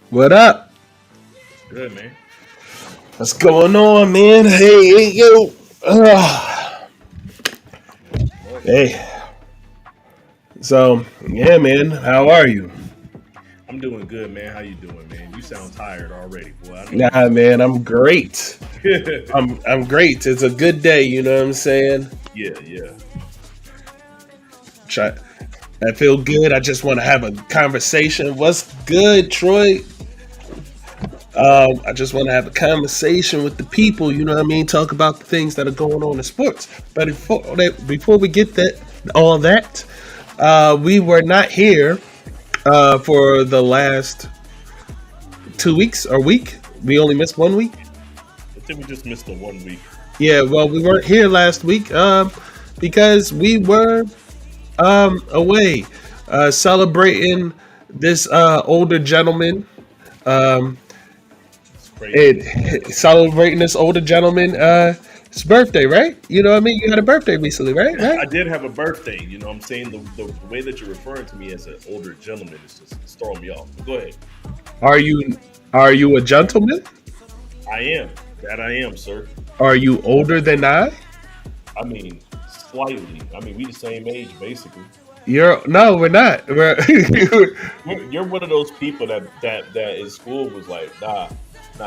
What up? Good man. What's going on, man? Hey, yo. Well, Hey. Yeah, man. How are you? I'm doing good, man. How you doing, man? You sound tired already, boy. I know you Nah, just. man. I'm great. yeah, I'm great. It's a good day. You know what I'm saying? yeah. Try. I feel good. I just want to have a conversation. What's good, Troy? I just want to have a conversation with the people. You know what I mean? Talk about the things that are going on in sports. But before we get that, all that, we were not here for the last 2 weeks or week. We only missed 1 week. I think we just missed the 1 week. Yeah, well, we weren't here last week because we were away celebrating this older gentleman. Um, It's crazy. and celebrating this older gentleman his birthday, right? You know what I mean? You had a birthday recently, right? I Right? did have a birthday. You know, what I'm saying the way that you're referring to me as an older gentleman is just it's throwing me off. But go ahead. Are you a gentleman? I am that I am, sir. Are you older than I? I mean, slightly. I mean, we the same age, basically. You're no, we're not. We're You're one of those people that in school was like, nah,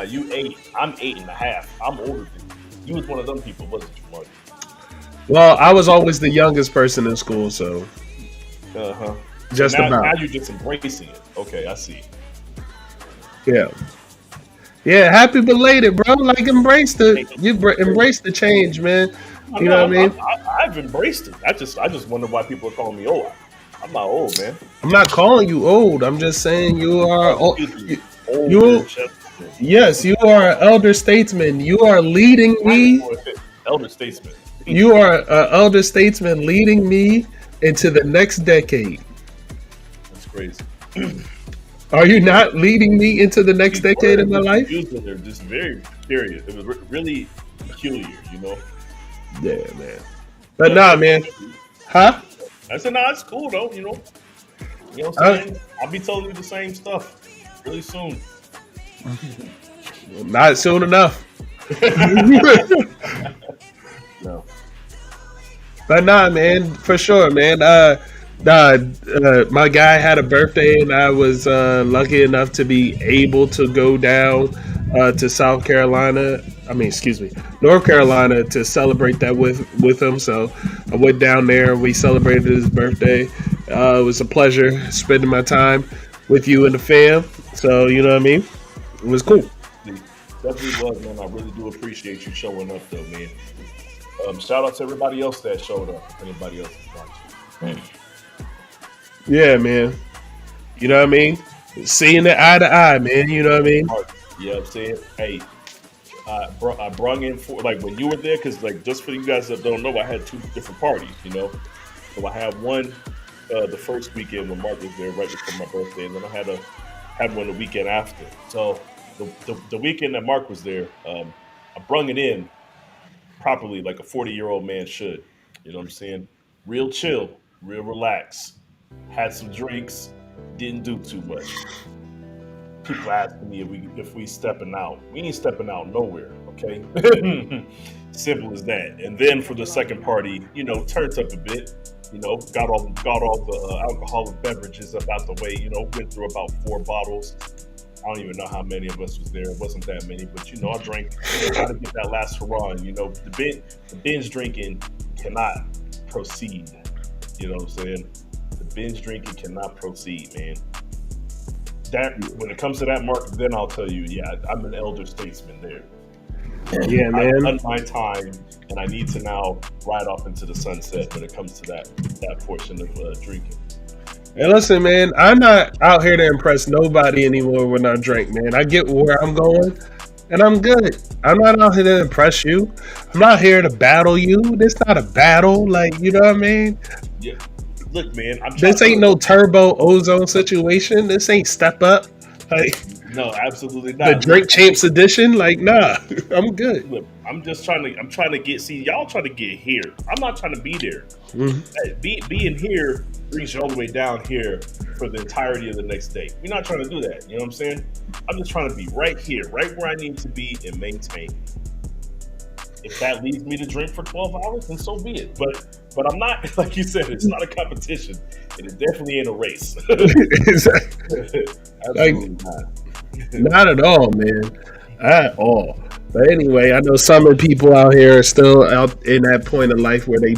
you 8. I'm 8.5. I'm older than you. You was one of them people, wasn't you, Mark? well, I was always the youngest person in school, so Uh huh. So just now about. you're just embracing it. Okay, I see. Yeah. Yeah, happy belated, bro. Like embrace the Hey, embrace the change, man. I You know what I know mean? I've embraced it. I just wonder why people are calling me old. I'm not old, man. I'm not calling you old. I'm just saying you are Oh, excuse me, older you gentleman. yes, you are an elder statesman. You are leading me. Elder statesman. You are an elder statesman leading me into the next decade. That's crazy. Are you not leading me into the next These decade of words my that you life? used in there just very curious. It was really peculiar, you know. Yeah, man. But But nah, man. Huh? I said, nah, it's cool though, you know. You know what I'm Uh, saying? I'll be telling you the same stuff really soon. not soon enough. No. But nah, man, for sure, man. My guy had a birthday, and I was lucky enough to be able to go down to South Carolina. I mean, excuse me, North Carolina to celebrate that with him. So I went down there. We celebrated his birthday. It was a pleasure spending my time with you and the fam. So you know what I mean. It was cool. Definitely was, man. I really do appreciate you showing up, though, man. Shout out to everybody else that showed up. If anybody else is watching, Yeah, man. You know what I mean. Seeing it eye to eye, man. You know what I mean. you know what I'm saying? Hey, I brung in for like when you were there, because like just for you guys that don't know, I had two different parties. You know, so I had one the first weekend when Mark was there, right before my birthday, and then I had one the weekend after. So the weekend that Mark was there, I brung it in properly like a 40-year-old man should. You know what I'm saying? Real chill, real relax. Had some drinks, didn't do too much. People asking me if we stepping out. We ain't stepping out nowhere, okay? Simple as that. And then for the second party, turned up a bit. Got all the alcoholic beverages up out the way. Went through about 4 bottles. I don't even know how many of us was there. It wasn't that many, but I drank. Trying to get that last hurrah. And, the binge drinking cannot proceed. You know what I'm saying? The binge drinking cannot proceed, man. That when it comes to that mark, then I'll tell you, yeah, I'm an elder statesman there. Yeah, I've man. done my time, and I need to now ride off into the sunset when it comes to that portion of drinking. Hey, listen, man, I'm not out here to impress nobody anymore when I drink, man. I get where I'm going, and I'm good. I'm not out here to impress you. I'm not here to battle you. This not a battle, like you know what I mean. Yeah, look, man, I'm trying This to ain't look. no turbo ozone situation. This ain't step up. Like No, absolutely The not. Drink Champs edition? Like, nah, I'm good. Look, I'm just trying to. I'm trying to get. See, y'all trying to get here. I'm not trying to be there. Mhm. Being here brings you all the way down here for the entirety of the next day. We're not trying to do that. You know what I'm saying? I'm just trying to be right here, right where I need to be, and maintain. If that leads me to drink for 12 hours, then so be it. But I'm not, like you said, it's not a competition, and it definitely ain't a race. Like, Absolutely not. not at all, man. At all. But anyway, I know some of the people out here are still out in that point of life where they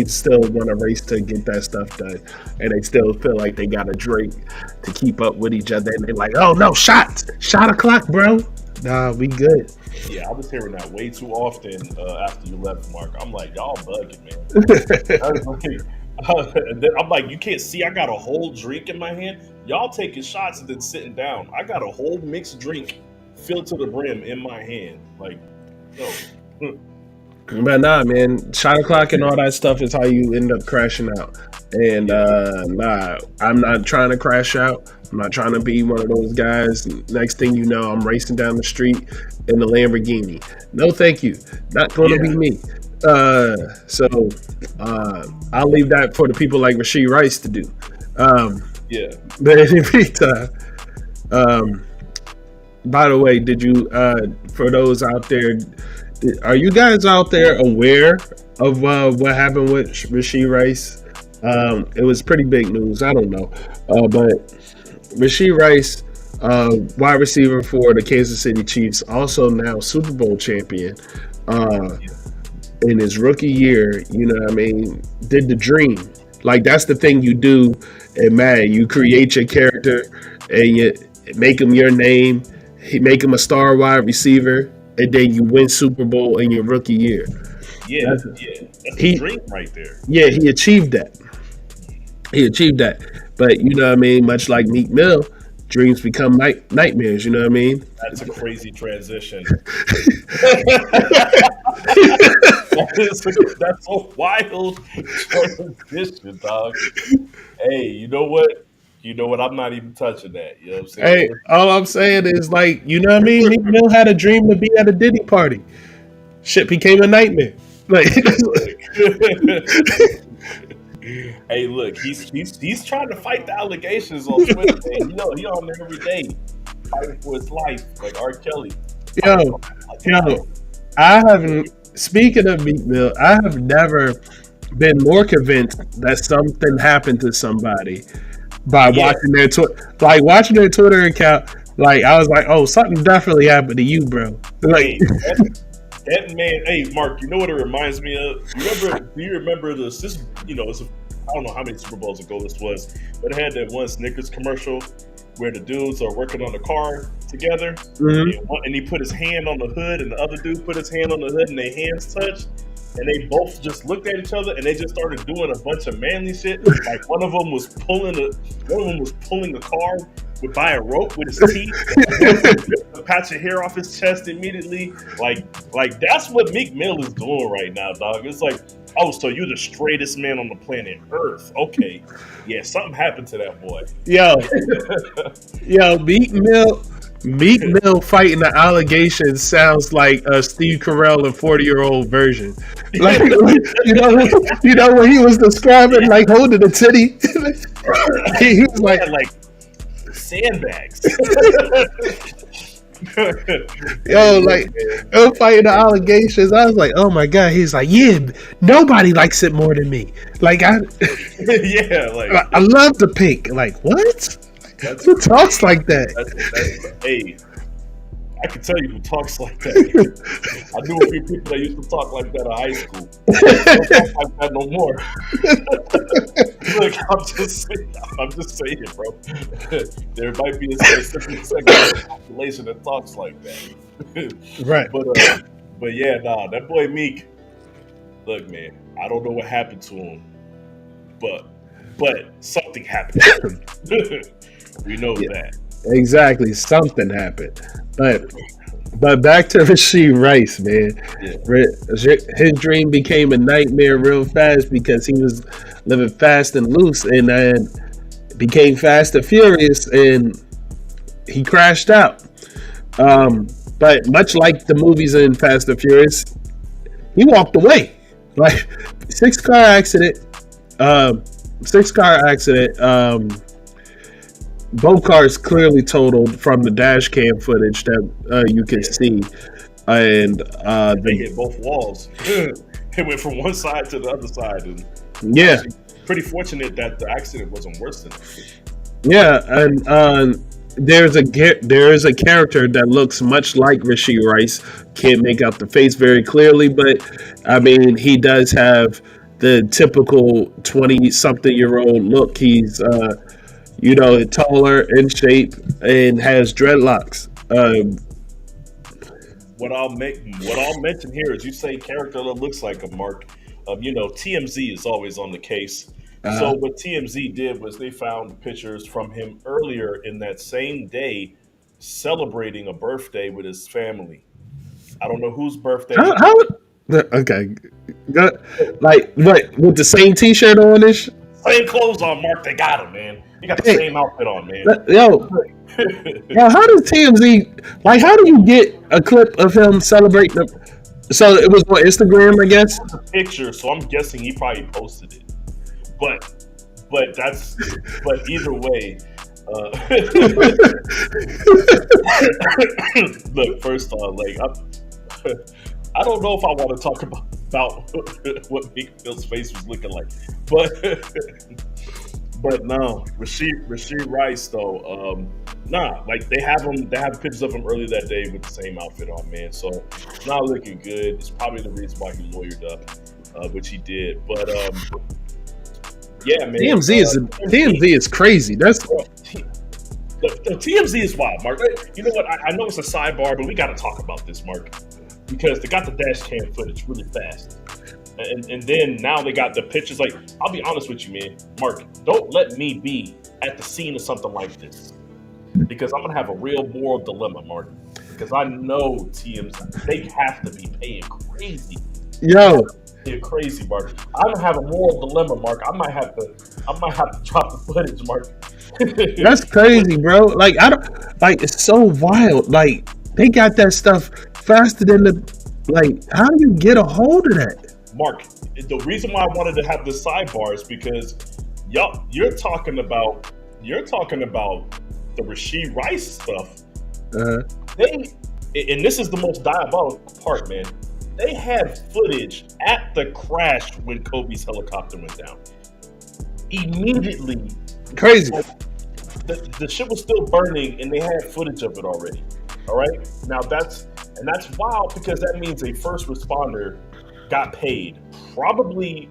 still want to race to get that stuff done, and they still feel like they got to drink to keep up with each other. And they're like, "Oh no, shot o'clock, bro." Nah, we good. Yeah, I was hearing that way too often after you left, Mark. I'm like, y'all bugging, man. I was like, and then I'm like, you can't see I got a whole drink in my hand. Y'all taking shots and then sitting down. I got a whole mixed drink filled to the brim in my hand. Like, no. But nah, man, shot o'clock and all that stuff is how you end up crashing out. And nah, I'm not trying to crash out. I'm not trying to be one of those guys. Next thing you know, I'm racing down the street in the Lamborghini. No, thank you. Not going to be me. So I'll leave that for the people like Rashee Rice to do. Yeah. But in the meantime, by the way, did you, for those out there, are you guys out there aware of what happened with Rashee Rice? It was pretty big news. I don't know. But Rashee Rice, wide receiver for the Kansas City Chiefs, also now Super Bowl champion, in his rookie year, you know what I mean, did the dream. Like, that's the thing you do in Madden. You create your character and you make him your name, make him a star wide receiver, and then you win Super Bowl in your rookie year. Yeah, that's a dream right there. Yeah, he achieved that. But you know what I mean, much like Meek Mill, dreams become nightmares, you know what I mean? That's a crazy transition. That's a wild transition, dog. Hey, you know what? I'm not even touching that. You know what I'm saying? Hey, all I'm saying is, like, you know what I mean? Meek Mill had a dream to be at a Diddy party. Shit became a nightmare. Like, hey, look, he's trying to fight the allegations on Twitter, man. You know, he on there every day fighting for his life, like R. Kelly. Yo, I haven't. Speaking of Meek Mill, I have never been more convinced that something happened to somebody by watching their watching their Twitter account. Like, I was like, oh, something definitely happened to you, bro. Like, hey, that man. Hey, Mark, you know what it reminds me of? Do you remember this? You know, I don't know how many Super Bowls ago this was, but it had that one Snickers commercial where the dudes are working on the car together, and he put his hand on the hood, and the other dude put his hand on the hood, and their hands touched, and they both just looked at each other, and they just started doing a bunch of manly shit. Like one of them was pulling a car by a rope with his teeth, a patch of hair off his chest immediately. Like that's what Meek Mill is doing right now, dog. It's like, oh, so you're the straightest man on the planet Earth? Okay, yeah, something happened to that boy. Yo, Meek Mill fighting the allegations sounds like a Steve Carell and 40-year-old version. Like, you know when he was describing like holding the titty, he was like sandbags. Yo, like, fighting the allegations. I was like, oh my god. He's like, yeah, nobody likes it more than me. Like, I love the pink. Like, what? Who talks like that? Hey, I can tell you who talks like that. I knew a few people that used to talk like that in high school. They don't talk like that no more. Look, I'm just saying, bro. There might be a specific segment of the population that talks like that. Right. But yeah, that boy Meek. Look, man, I don't know what happened to him, but something happened to him. We know that. Exactly, something happened. But back to Rashee Rice, man. Yeah. His dream became a nightmare real fast because he was living fast and loose, and then became fast and furious. And he crashed out. But much like the movies in Fast and Furious, he walked away. Like six car accident. Um, Six car accident. Both cars clearly totaled from the dash cam footage that you can Yeah, see, and they hit both walls. It went from one side to the other side, and yeah, actually pretty fortunate that the accident wasn't worse than that. yeah, and there is a character that looks much like Rasheed Rice. Can't make out the face very clearly, but I mean he does have the typical 20-something-year-old look. He's taller in shape and has dreadlocks. What I'll mention here is you say character that looks like a Mark. TMZ is always on the case. So Uh, what TMZ did was they found pictures from him earlier in that same day celebrating a birthday with his family. I don't know whose birthday. how? Okay, Go- like what with the same T-shirt on this? Same clothes on, Mark. They got him, man. You got the Hey, same outfit on, man. yo, yo, how does TMZ like? How do you get a clip of him celebrating? So it was on Instagram, I guess. Picture, so I'm guessing he probably posted it. But but either way, look, first on, like I don't know if I want to talk about what Meek Mill's face was looking like, but but no, Rasheed Rice though, like they have pictures of him earlier that day with the same outfit on, man. So not looking good. It's probably the reason why he lawyered up, which he did. But yeah, man, TMZ is crazy. That's the TMZ is wild, Mark. You know what? I know it's a sidebar, but we got to talk about this, Mark, because they got the dash cam footage really fast. And then now they got the pictures. Like, I'll be honest with you, man. Mark, don't let me be at the scene of something like this, because I'm going to have a real moral dilemma, Mark. Because I know TMZ, they have to be paying crazy. yo. They're crazy, Mark. I'm going to have a moral dilemma, Mark. I might have to drop the footage, Mark. That's crazy, bro. Like I don't like it's so wild. Like they got that stuff faster than the like. How do you get a hold of that? Mark, the reason why I wanted to have this sidebar is because you're talking about the Rasheed Rice stuff. Uh, They and this is the most diabolical part, man. They had footage at the crash when Kobe's helicopter went down. Immediately, Crazy. the shit was still burning, and they had footage of it already. All right, now that's wild, because that means a first responder got paid, probably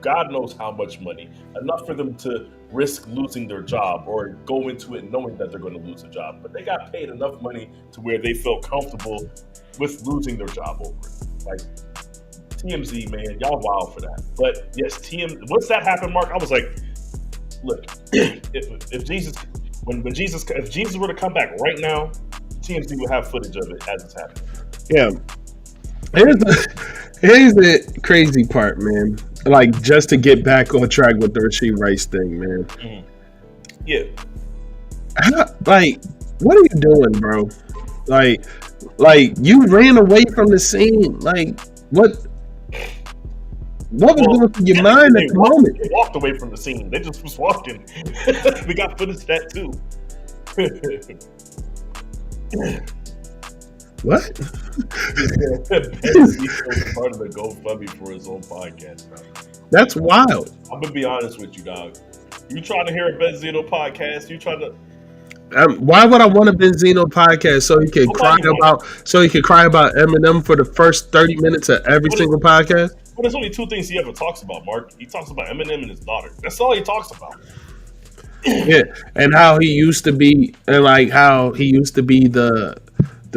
God knows how much money, enough for them to risk losing their job or go into it knowing that they're going to lose a job. But they got paid enough money to where they felt comfortable with losing their job over it. Like TMZ, man, y'all wild for that. But yes, once that happened, Mark, I was like, look, if Jesus, if Jesus were to come back right now, TMZ would have footage of it as it's happening. Yeah. Here's the crazy part, man. Like just to get back on track with the Rasheed Rice thing, man. Mm-hmm. Yeah. Like, what are you doing, bro? Like you ran away from the scene. Like, what was going through your mind at the moment? They walked away from the scene. They just was walking. We got footage of that too. What? Ben Zito started a GoFundMe for his own podcast, bro. That's wild. I'm gonna be honest with you, dog. You trying to hear a Ben Zito podcast? You trying to? Why would I want a Benzino podcast so he could cry about Eminem for the first 30 minutes of every single podcast? Well, there's only two things he ever talks about, Mark. He talks about Eminem and his daughter. That's all he talks about. Yeah, and how he used to be, and like how he used to be the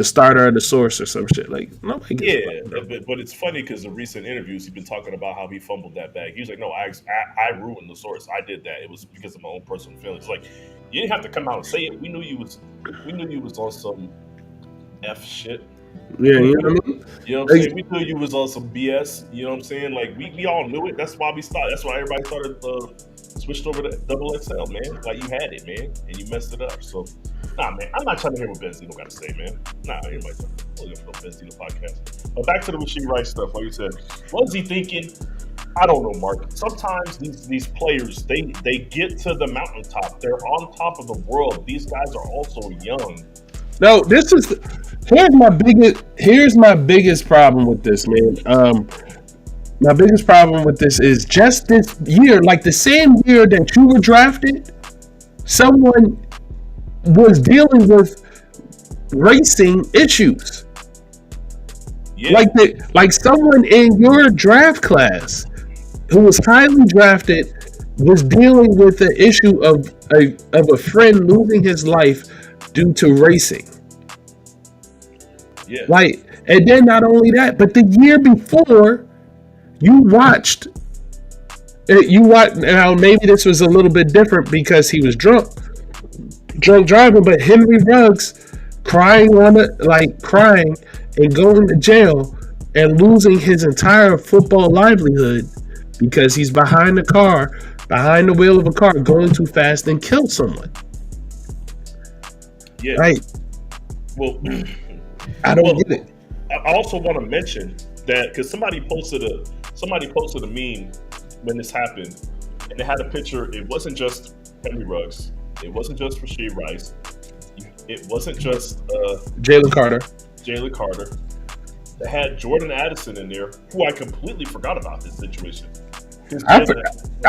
starter of the source or some shit. Like, nobody gives a fuck. but it's funny because in recent interviews he's been talking about how he fumbled that bag. He was like, "No, I ruined the source. I did that. It was because of my own personal feelings." Like, you didn't have to come out and say it. We knew you was on some F shit. Yeah, you know what I mean? You know what I'm saying? We knew you was on some BS. You know what I'm saying? Like, we all knew it. That's why we started. That's why everybody started switched over to double XL, man. Like, you had it, man, and you messed it up. So Nah, man, I'm not trying to hear what Benzino got to say, man. Nah, I ain't my time. I'm looking for no Benzino podcast. But back to the Rasheed Rice stuff, like you said. What was he thinking? I don't know, Mark. Sometimes these players, they get to the mountaintop. They're on top of the world. These guys are also young. No, here's my biggest problem with this, man. My biggest problem with this is just this year, like the same year that you were drafted, someone was dealing with racing issues. Yeah. Like someone in your draft class who was highly drafted was dealing with the issue of a friend losing his life due to racing. Yeah. Like, and then not only that, but the year before, you watched. Now maybe this was a little bit different because he was drunk driving, but Henry Ruggs crying and going to jail and losing his entire football livelihood because he's behind the wheel of a car, going too fast and killed someone. Yeah. Right. Well, I don't get it. I also want to mention that because somebody posted a meme when this happened, and they had a picture. It wasn't just Henry Ruggs. It wasn't just Rasheed Rice. It wasn't just Jalen Carter. They had Jordan Addison in there, who I completely forgot about his situation. I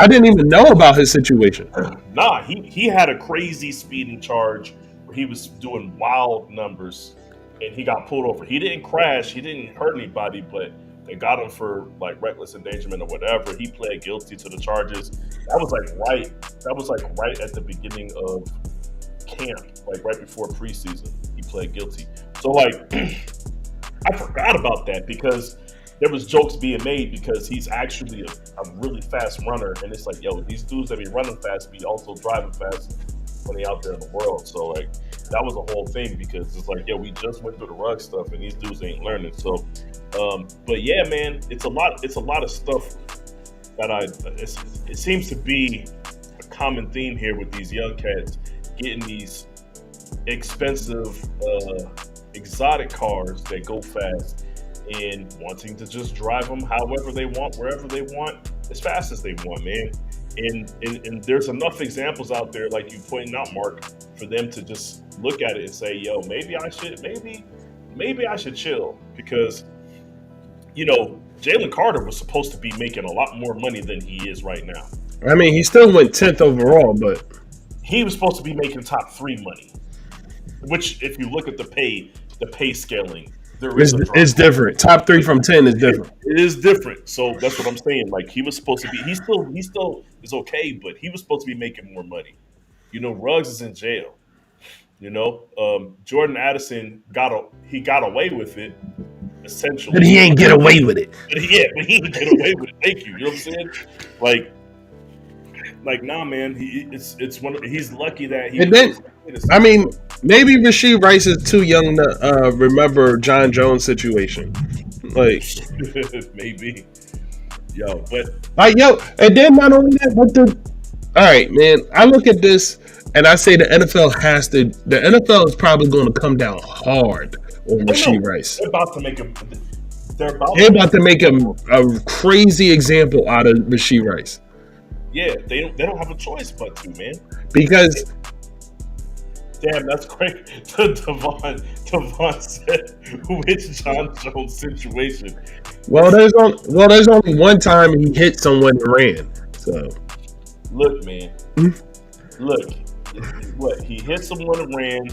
didn't even know about his situation. Nah, he had a crazy speeding charge where he was doing wild numbers, and he got pulled over. He didn't crash. He didn't hurt anybody, but they got him for like reckless endangerment or whatever. He pled guilty to the charges. That was like right at the beginning of camp, like right before preseason. He pled guilty. So like, I forgot about that because there was jokes being made because he's actually a really fast runner, and it's like, yo, these dudes that be running fast be also driving fast when they out there in the world. So like, that was a whole thing because it's like, yo, we just went through the rug stuff, and these dudes ain't learning. So, but yeah, man, it's a lot of stuff that it seems to be a common theme here with these young cats getting these expensive, exotic cars that go fast and wanting to just drive them however they want, wherever they want, as fast as they want, man. And there's enough examples out there, like you pointed out, Mark, for them to just look at it and say, yo, maybe I should chill because, you know, Jalen Carter was supposed to be making a lot more money than he is right now. I mean, he still went 10th overall, but he was supposed to be making top 3 money, which if you look at the pay scaling, it's different. Top 3 from 10 is different. It is different. So that's what I'm saying. Like, he was supposed to be, he still is okay, but he was supposed to be making more money. You know, Ruggs is in jail. You know, Jordan Addison got away with it, essentially. But he ain't get away with it. But he ain't get away with it. Thank you. You know what I'm saying? Like, nah, man. He's lucky that he. And then, I mean, maybe Rasheed Rice is too young to remember John Jones' situation. Like, maybe, yo, but and then not only that, but all right, man. I look at this and I say the NFL is probably going to come down hard on Rasheed Rice. They're about to make him. They're about to make a crazy example out of Rasheed Rice. Yeah, they don't have a choice but to, man. Because damn, that's great. Devon said, "Which John Jones situation?" Well, there's only one time he hit someone and ran. So look, man, look, what he hit someone and ran.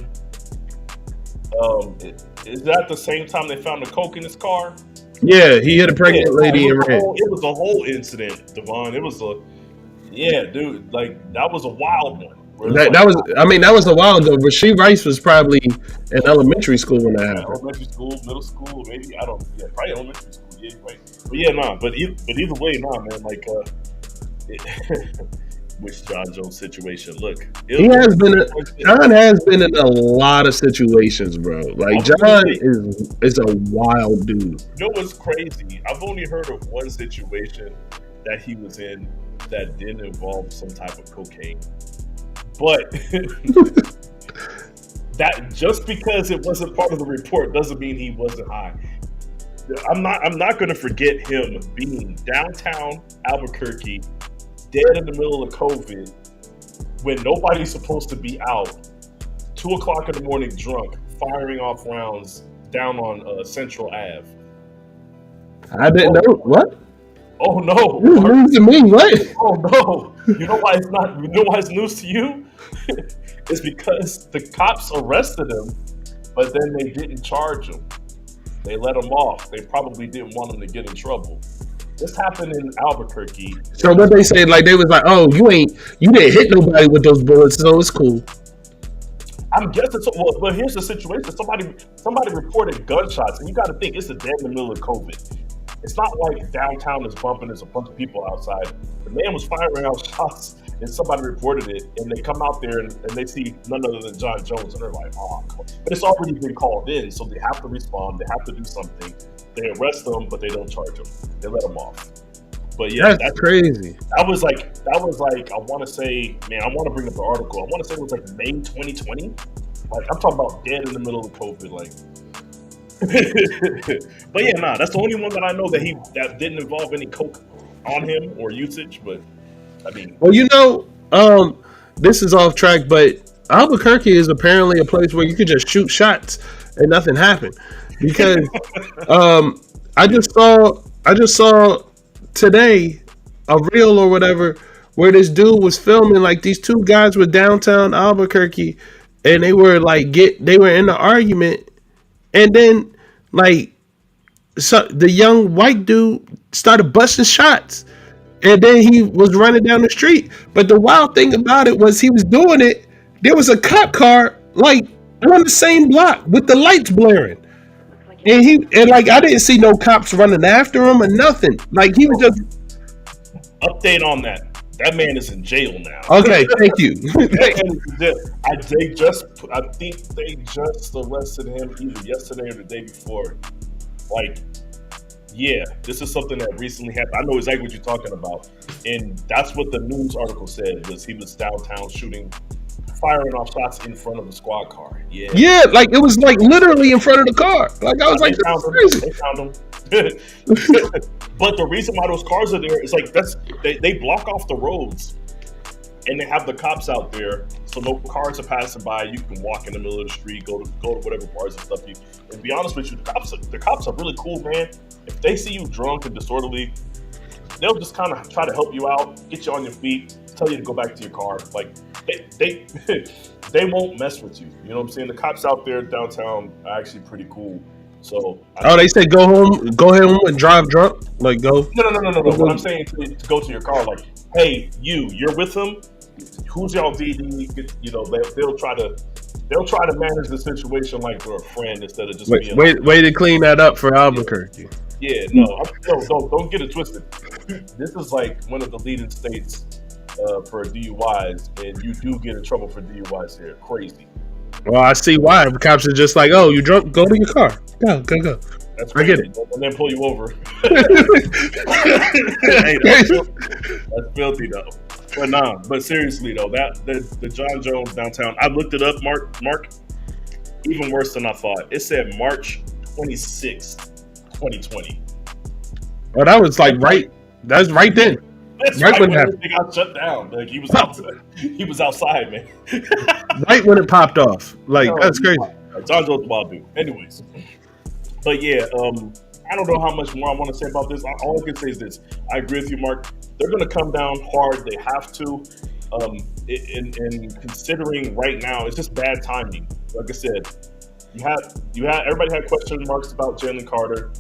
Is that the same time they found the coke in his car? Yeah, he hit a pregnant lady and ran. It was a whole incident, Devon. It was dude, like that was a wild one. That was a while ago. Rasheed Rice was probably in elementary school when that happened. Elementary school, middle school, maybe probably elementary school. Yeah, right. But yeah, but either way, man. Like, which John Jones situation? Look, John has been in a lot of situations, bro. Like John is a wild dude. You know what's crazy? I've only heard of one situation that he was in that didn't involve some type of cocaine. But that just because it wasn't part of the report doesn't mean he wasn't high. I'm not going to forget him being downtown Albuquerque, dead in the middle of COVID, when nobody's supposed to be out, 2 o'clock in the morning, drunk, firing off rounds down on Central Ave. I didn't know what. Oh no! This is news to me. What? Oh no! You know why it's not? You know why it's news to you? It's because the cops arrested him, but then they didn't charge him. They let him off. They probably didn't want him to get in trouble. This happened in Albuquerque. So what they said, like they was like, "Oh, you didn't hit nobody with those bullets, so it's cool." I'm guessing. Well, but here's the situation: somebody reported gunshots, and you got to think it's a dead in the middle of COVID. It's not like downtown is bumping. There's a bunch of people outside. The man was firing out shots, and somebody reported it. And they come out there and they see none other than John Jones, and they're like, "Oh!" But it's already been called in, so they have to respond. They have to do something. They arrest them, but they don't charge them. They let them off. But yeah, that's crazy. That was like I want to say, man, I want to bring up the article. I want to say it was like May 2020. Like I'm talking about dead in the middle of COVID, like. But yeah, that's the only one that I know that didn't involve any coke on him or usage. But I mean, well, this is off track, but Albuquerque is apparently a place where you could just shoot shots and nothing happened. Because I just saw today a reel or whatever where this dude was filming, like these two guys were downtown Albuquerque and they were in an argument. And then, the young white dude started busting shots. And then he was running down the street. But the wild thing about it was he was doing it. There was a cop car, on the same block with the lights blaring. And I didn't see no cops running after him or nothing. Like, he was just... Update on that. That man is in jail now. Okay, thank you. I think they just arrested him either yesterday or the day before. This is something that recently happened. I know exactly what you're talking about. And that's what the news article said, was he was downtown firing off shots in front of the squad car. Yeah. Yeah, it was literally in front of the car. I was like, that's crazy. They found him. But the reason why those cars are there is they block off the roads and they have the cops out there, so no cars are passing by. You can walk in the middle of the street, go to whatever bars and stuff. And to be honest with you, the cops are really cool, man. If they see you drunk and disorderly, they'll just kind of try to help you out, get you on your feet, tell you to go back to your car. They won't mess with you. You know what I'm saying? The cops out there downtown are actually pretty cool. So they say go home and drive drunk? Go? No. What I'm saying to go to your car, hey, you're with him. Who's y'all DD? They'll try to manage the situation like they're a friend instead of just being. Way to clean that up for Albuquerque. Yeah, no, don't get it twisted. This is one of the leading states for DUIs, and you do get in trouble for DUIs here. Crazy. Well, I see why. The cops are just like, "Oh, you drunk? Go to your car. Go." That's crazy. I get it. And then pull you over. That's filthy though. But seriously though, the John Jones downtown, I looked it up, Mark. Even worse than I thought. It said March 26th, 2020. Oh, that was right. That's right then. That's right when everything got shut down. He was outside. He was outside, man. Right when it popped off. That's crazy. John Jones wild dude. Anyways, but yeah, I don't know how much more I want to say about this. All I can say is this: I agree with you, Mark. They're going to come down hard. They have to. In considering right now, it's just bad timing. Like I said, everybody had question marks about Jalen Carter.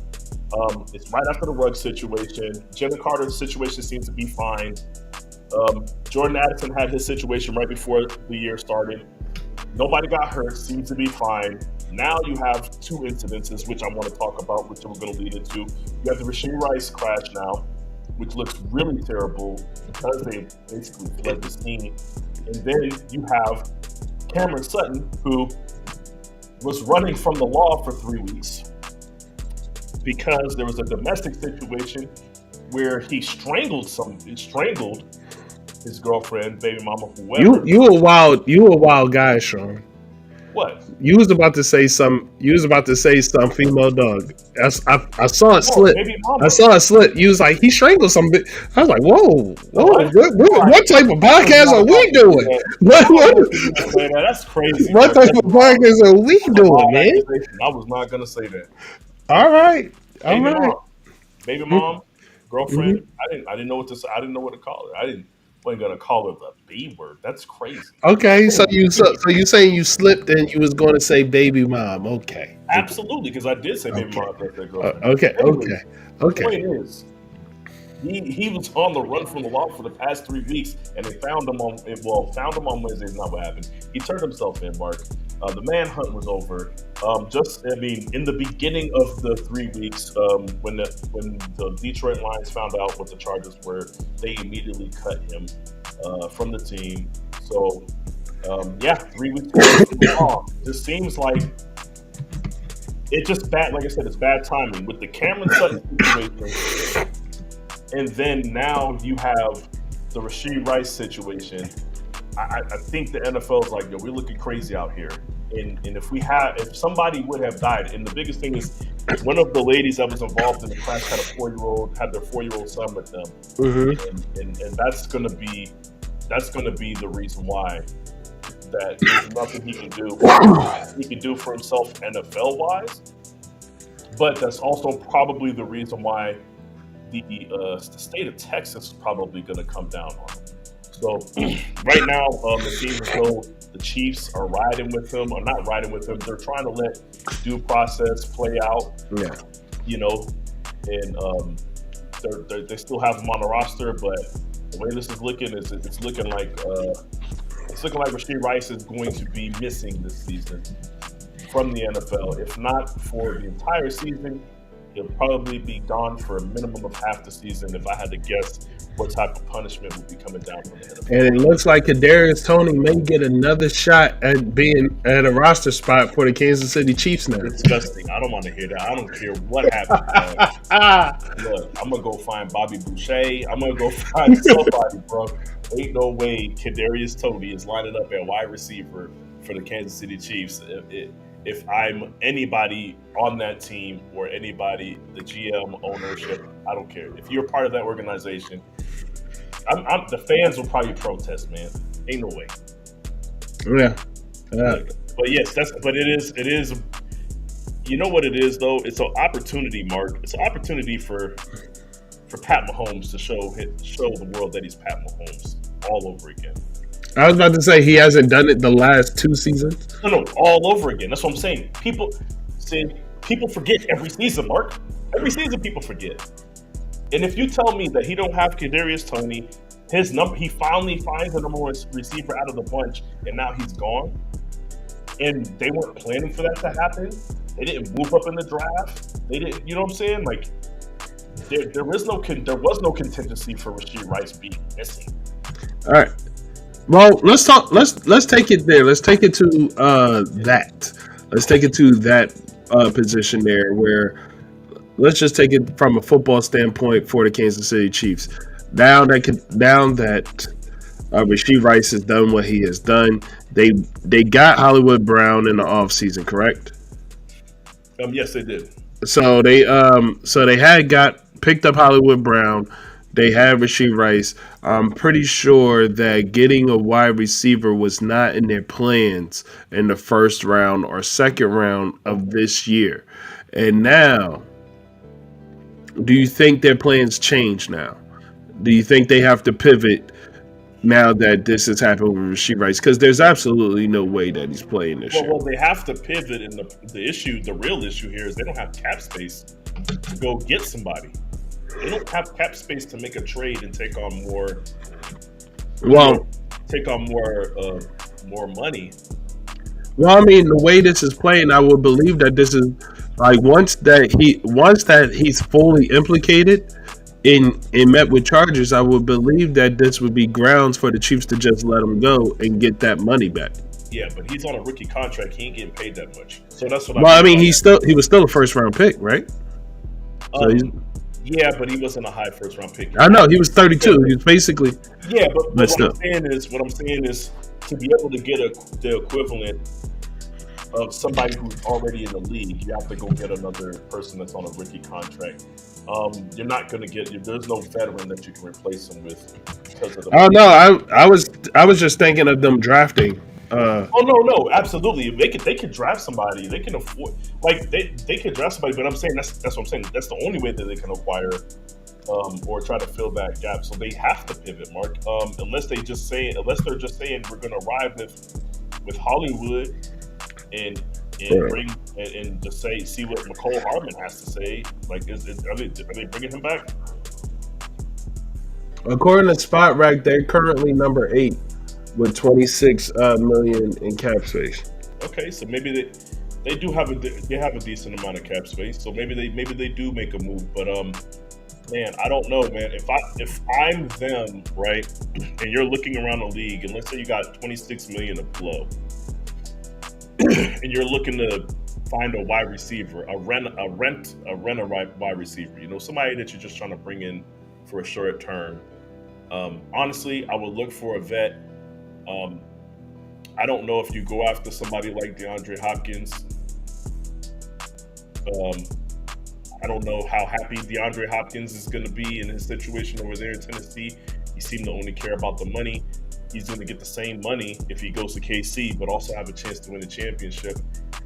It's right after the Ruggs situation. Jalen Carter's situation seems to be fine. Jordan Addison had his situation right before the year started. Nobody got hurt. Seems to be fine. Now you have two incidences, which I want to talk about, which we're going to lead into. You have the Rashee Rice crash now, which looks really terrible because they basically fled the scene. And then you have Cameron Sutton, who was running from the law for 3 weeks because there was a domestic situation where he strangled his girlfriend, baby mama, whoever. You a wild guy, Sean. What? You was about to say some. You was about to say some female dog. I saw it slip. Baby mama. I saw it slip. You was like, he strangled something. I was like, whoa. What? What type of podcast are we doing? That's crazy. What type of podcast are we doing, man? I was not gonna say that. All right. Baby mom, girlfriend. I didn't know what to say. I didn't know what to call her. Wasn't gonna call her the B word. That's crazy. Okay, so you saying you slipped and you was going to say baby mom? Okay, absolutely, because I did say baby mom. Girlfriend. Okay. The point is, he was on the run from the law for the past 3 weeks, and they found him on Wednesday. Is not what happened. He turned himself in, Mark. The manhunt was over. In the beginning of the 3 weeks, when the Detroit Lions found out what the charges were, they immediately cut him from the team. So, 3 weeks long. Just seems like it's just bad. Like I said, it's bad timing with the Cameron Sutton situation, and then now you have the Rashee Rice situation. I think the NFL is like, yo, we're looking crazy out here. And if somebody would have died, and the biggest thing is one of the ladies that was involved in the crash had their 4-year-old son with them. Mm-hmm. And that's gonna be the reason why that there's nothing he can do for himself NFL wise. But that's also probably the reason why the state of Texas is probably gonna come down on him. So right now, it seems as though the Chiefs are riding with him, or not riding with him. They're trying to let due process play out. Yeah, and they still have him on the roster, but the way this is looking is it's looking like Rashee Rice is going to be missing this season from the NFL. If not for the entire season, he'll probably be gone for a minimum of half the season. If I had to guess what type of punishment would be coming down from the NFL. And it looks like Kadarius Toney may get another shot at being at a roster spot for the Kansas City Chiefs now. Disgusting. I don't want to hear that. I don't care what happens. Look, I'm going to go find Bobby Boucher. I'm going to go find somebody, bro. Ain't no way Kadarius Toney is lining up at wide receiver for the Kansas City Chiefs. If I'm anybody on that team or anybody, the GM, ownership, I don't care. If you're part of that organization, the fans will probably protest, man. Ain't no way. Yeah. But yes, it is. You know what it is though? It's an opportunity, Mark. It's an opportunity for Pat Mahomes to show the world that he's Pat Mahomes all over again. I was about to say he hasn't done it the last 2 seasons. No, all over again. That's what I'm saying. People forget every season, Mark. Every season people forget. And if you tell me that he don't have Kadarius Toney, he finally finds the number one receiver out of the bunch, and now he's gone, and they weren't planning for that to happen. They didn't move up in the draft. They didn't. You know what I'm saying? Like there was no contingency for Rashee Rice being missing. All right. Well, let's talk. Let's take it there. Let's take it to that. Let's take it to that position there. Where let's just take it from a football standpoint for the Kansas City Chiefs. Now that Rashee Rice has done what he has done, they got Hollywood Brown in the offseason, correct? Yes, they did. So they had picked up Hollywood Brown. They had Rashee Rice. I'm pretty sure that getting a wide receiver was not in their plans in the first round or second round of this year. And now, do you think their plans change now? Do you think they have to pivot now that this has happened with Rashee Rice? Because there's absolutely no way that he's playing this year. Well, they have to pivot, and the real issue here is they don't have cap space to go get somebody. They don't have cap space to make a trade and take on more. More money. Well, I mean, the way this is playing, I would believe that this is like once that he's fully implicated in met with charges, I would believe that this would be grounds for the Chiefs to just let him go and get that money back. Yeah, but he's on a rookie contract. He ain't getting paid that much. So that's what. Well, I mean, he was still a first round pick, right? Yeah, but he wasn't a high first round pick. I know he was 32. He was basically. Yeah, but what I'm saying is to be able to get the equivalent of somebody who's already in the league. You have to go get another person that's on a rookie contract. You're not going to get. There's no veteran that you can replace him with because of the Oh money. no, I was just thinking of them drafting. Oh no, absolutely. They could draft somebody. They can afford they could draft somebody. But I'm saying that's what I'm saying. That's the only way that they can acquire or try to fill that gap. So they have to pivot, Mark. Unless they're just saying we're going to ride with Hollywood and Right. bring and just see what McCole Hardman has to say. Like, are they bringing him back? According to Spot Rack, they're currently number 8 with 26 million in cap space. Okay, so maybe they do have a decent amount of cap space. So maybe they do make a move. But man, I don't know, man. If I'm them, right, and you're looking around the league, and let's say you got 26 million to blow, and you're looking to find a wide receiver, a wide receiver, somebody that you're just trying to bring in for a short term. Honestly, I would look for a vet. I don't know if you go after somebody like DeAndre Hopkins. I don't know how happy DeAndre Hopkins is going to be in his situation over there in Tennessee. He seemed to only care about the money. He's going to get the same money if he goes to KC, but also have a chance to win a championship.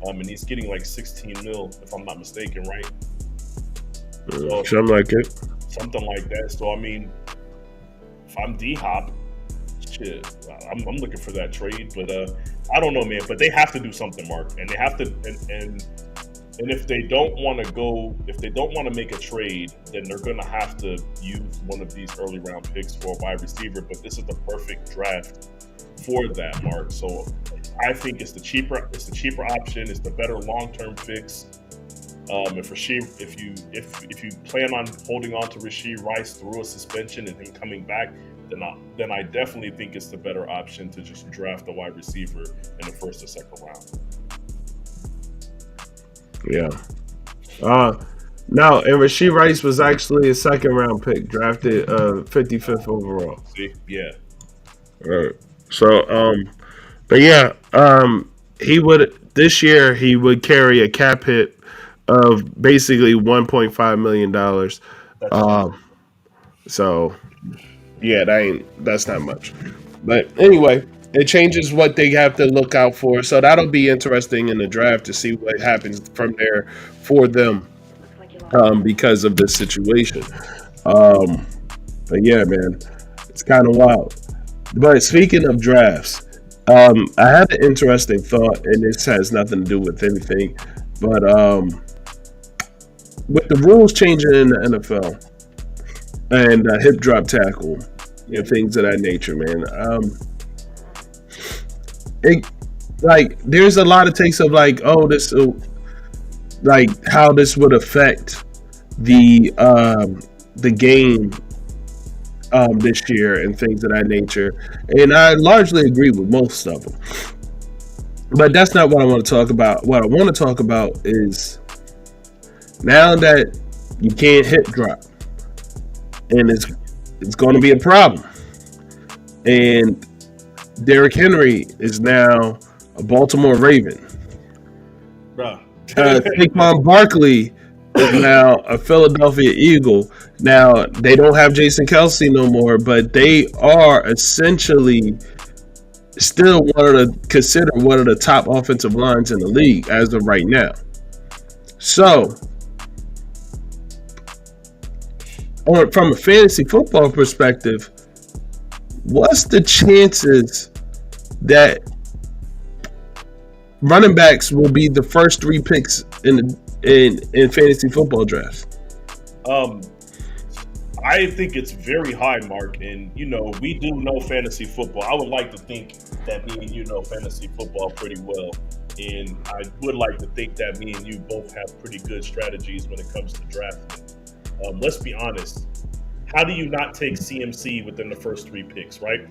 And he's getting like 16 mil, if I'm not mistaken, right? So, Something like it. something like that. So, I mean, if I'm D-Hop, shit, I'm looking for that trade. But I don't know, man. But they have to do something, Mark. And they have to and if they don't want to make a trade, then they're going to have to use one of these early round picks for a wide receiver. But this is the perfect draft for that, Mark. So I think it's the cheaper option. It's the better long term fix. If you plan on holding on to Rashee Rice through a suspension and him coming back, then I definitely think it's the better option to just draft a wide receiver in the first or second round. Yeah. No, and Rashee Rice was actually a second round pick, drafted 55th overall. See, yeah. Right. So, but yeah, he would carry a cap hit of basically $1.5 million. So yeah, that's not much. But anyway, it changes what they have to look out for. So that'll be interesting in the draft to see what happens from there for them because of this situation. But yeah, man, it's kind of wild. But speaking of drafts, I had an interesting thought, and this has nothing to do with anything. But with the rules changing in the NFL and hip drop tackle and things of that nature, man, there's a lot of takes of like, oh, this, like how this would affect the game this year and things of that nature, and I largely agree with most of them. But that's not what I want to talk about. What I want to talk about is now that you can't hip drop, and it's going to be a problem, and Derrick Henry is now a Baltimore Raven. Bruh. Saquon Barkley is now a Philadelphia Eagle. Now, they don't have Jason Kelce no more, but they are essentially still considered one of the top offensive lines in the league as of right now. So, from a fantasy football perspective, what's the chances that running backs will be the first 3 picks in fantasy football drafts? I think it's very high, Mark, and we do know fantasy football. I would like to think that me and you know fantasy football pretty well, and I would like to think that me and you both have pretty good strategies when it comes to drafting. Let's be honest. How do you not take CMC within the first 3 picks, right?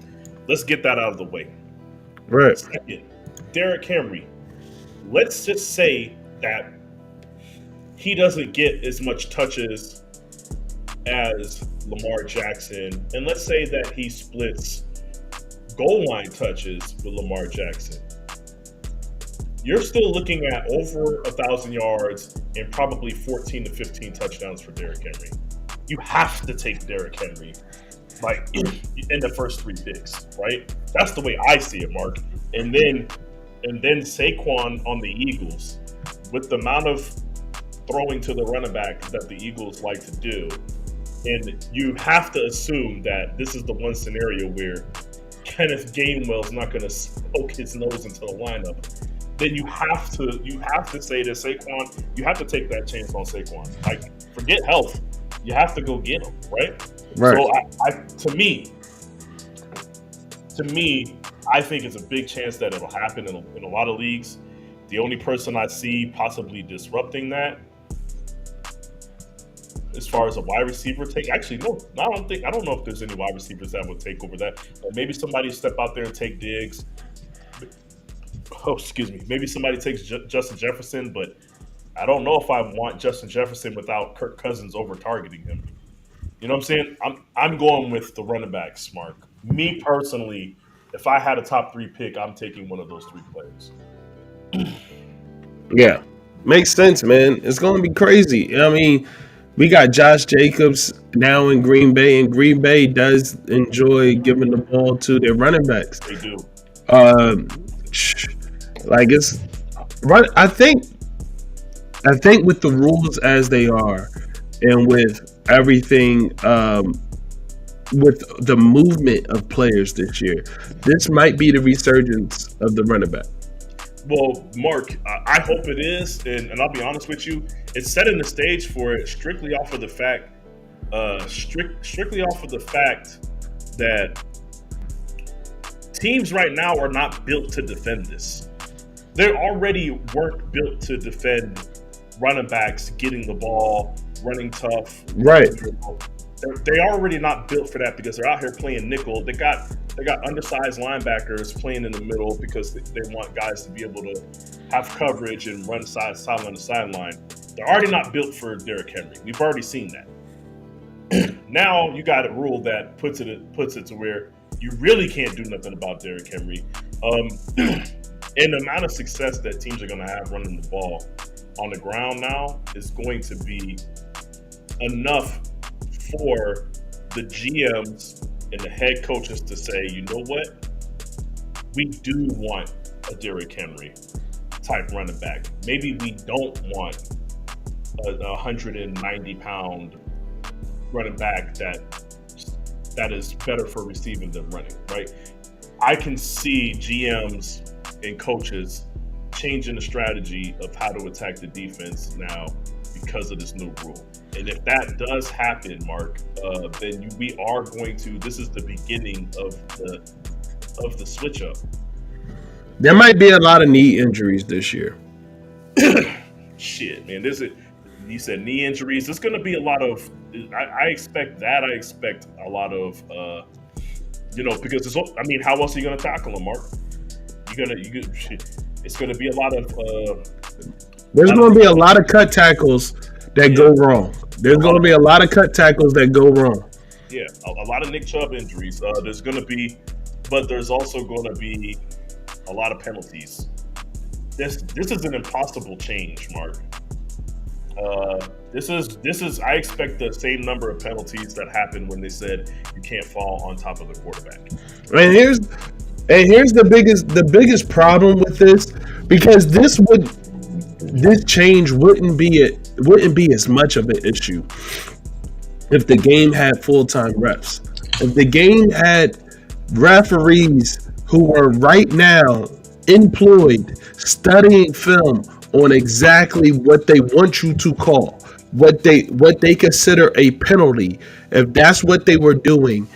Let's get that out of the way. Right. Second, Derrick Henry. Let's just say that he doesn't get as much touches as Lamar Jackson, and let's say that he splits goal line touches with Lamar Jackson. you're still looking at over 1,000 yards and probably 14 to 15 touchdowns for Derrick Henry. You have to take Derrick Henry, like in the first 3 picks, right? That's the way I see it, Mark. And then Saquon on the Eagles, with the amount of throwing to the running back that the Eagles like to do, and you have to assume that this is the one scenario where Kenneth Gainwell's not going to poke his nose into the lineup. Then you have to say to Saquon, you have to take that chance on Saquon. Like, forget health, you have to go get him, right? So to me, I think it's a big chance that it'll happen in a lot of leagues. The only person I see possibly disrupting that, as far as a wide receiver take, actually no, I don't know if there's any wide receivers that would take over that. Maybe somebody step out there and take Diggs. Oh, excuse me. Maybe somebody takes Justin Jefferson, but I don't know if I want Justin Jefferson without Kirk Cousins over targeting him. You know what I'm saying? I'm going with the running backs, Mark. Me personally, if I had a top 3 pick, I'm taking one of those 3 players. Yeah, makes sense, man. It's going to be crazy. I mean, we got Josh Jacobs now in Green Bay, and Green Bay does enjoy giving the ball to their running backs. They do. Like it's right. I think with the rules as they are, and with everything, with the movement of players this year, this might be the resurgence of the running back. Well, Mark, I hope it is, and I'll be honest with you, it's setting the stage for it strictly off of the fact, that teams right now are not built to defend this. They already weren't built to defend running backs getting the ball, running tough. Right. They already not built for that because they're out here playing nickel. They got undersized linebackers playing in the middle because they want guys to be able to have coverage and run sideline to sideline. They're already not built for Derrick Henry. We've already seen that. Now you got a rule that puts it to where you really can't do nothing about Derrick Henry. And the amount of success that teams are going to have running the ball on the ground now is going to be enough for the GMs and the head coaches to say, you know what? We do want a Derrick Henry type running back. Maybe we don't want a 190-pound running back that is better for receiving than running, right? I can see GMs and coaches changing the strategy of how to attack the defense now because of this new rule. And if that does happen, Mark, then we are going to. This is the beginning of the switch up. There might be a lot of knee injuries this year. Shit, man. You said knee injuries. There's going to be a lot of. I expect that. I expect a lot of. Because how else are you going to tackle them, Mark? It's going to be a lot of. There's going to be a lot of cut tackles that go wrong. There's going to be a lot of cut tackles that go wrong. Yeah, a lot of Nick Chubb injuries. There's going to be, but there's also going to be a lot of penalties. This is an impossible change, Mark. This is. I expect the same number of penalties that happened when they said you can't fall on top of the quarterback. And here's the biggest problem with this, because this change wouldn't be as much of an issue if the game had full-time refs. If the game had referees who are right now employed studying film on exactly what they want you to call, what they consider a penalty. If that's what they were doing,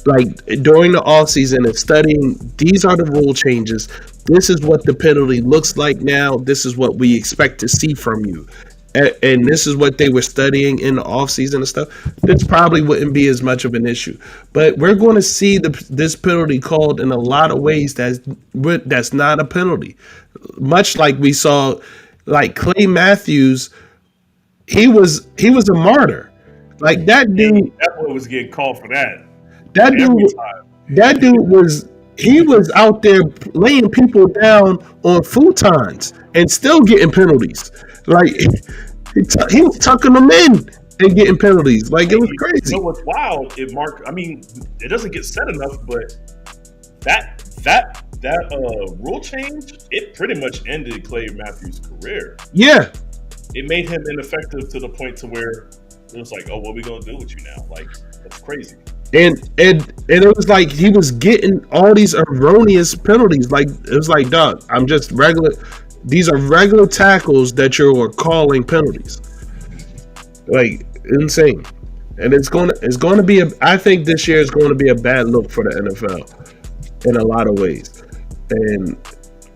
like during the offseason and studying, these are the rule changes. This is what the penalty looks like now. This is what we expect to see from you. And this is what they were studying in the offseason and stuff. This probably wouldn't be as much of an issue. But we're going to see this penalty called in a lot of ways that's not a penalty. Much like we saw, like Clay Matthews, he was a martyr. Like that dude. That boy was getting called for that. That dude was he was out there laying people down on futons and still getting penalties. Like he was tucking them in and getting penalties. Like it was crazy. You know what's wild? I mean, it doesn't get said enough, but that rule change, it pretty much ended Clay Matthews' career. Yeah, it made him ineffective to the point to where it was like, oh, what are we gonna do with you now? Like, that's crazy. And it was like he was getting all these erroneous penalties. Like it was like, dog, I'm just regular. These are regular tackles that you're calling penalties. Like insane. And it's going to be I think this year is going to be a bad look for the NFL in a lot of ways. And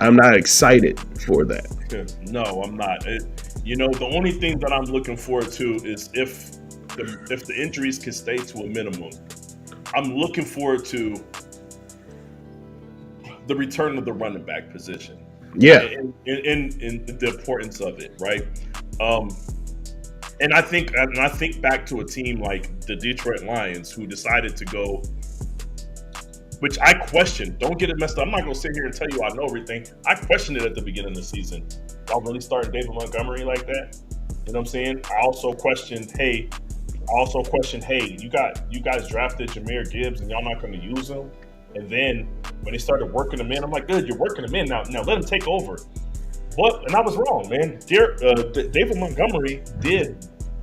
I'm not excited for that. No, I'm not. The only thing that I'm looking forward to is if the injuries can stay to a minimum. I'm looking forward to the return of the running back position. Yeah. And the importance of it, right? And I think back to a team like the Detroit Lions who decided to go, which I questioned. Don't get it messed up. I'm not going to sit here and tell you I know everything. I questioned it at the beginning of the season. Y'all really starting David Montgomery like that? You know what I'm saying? I also questioned, hey, you guys drafted Jahmyr Gibbs and y'all not going to use him. And then when they started working him in, I'm like, good, you're working him in now. Now let him take over. And I was wrong, man. David Montgomery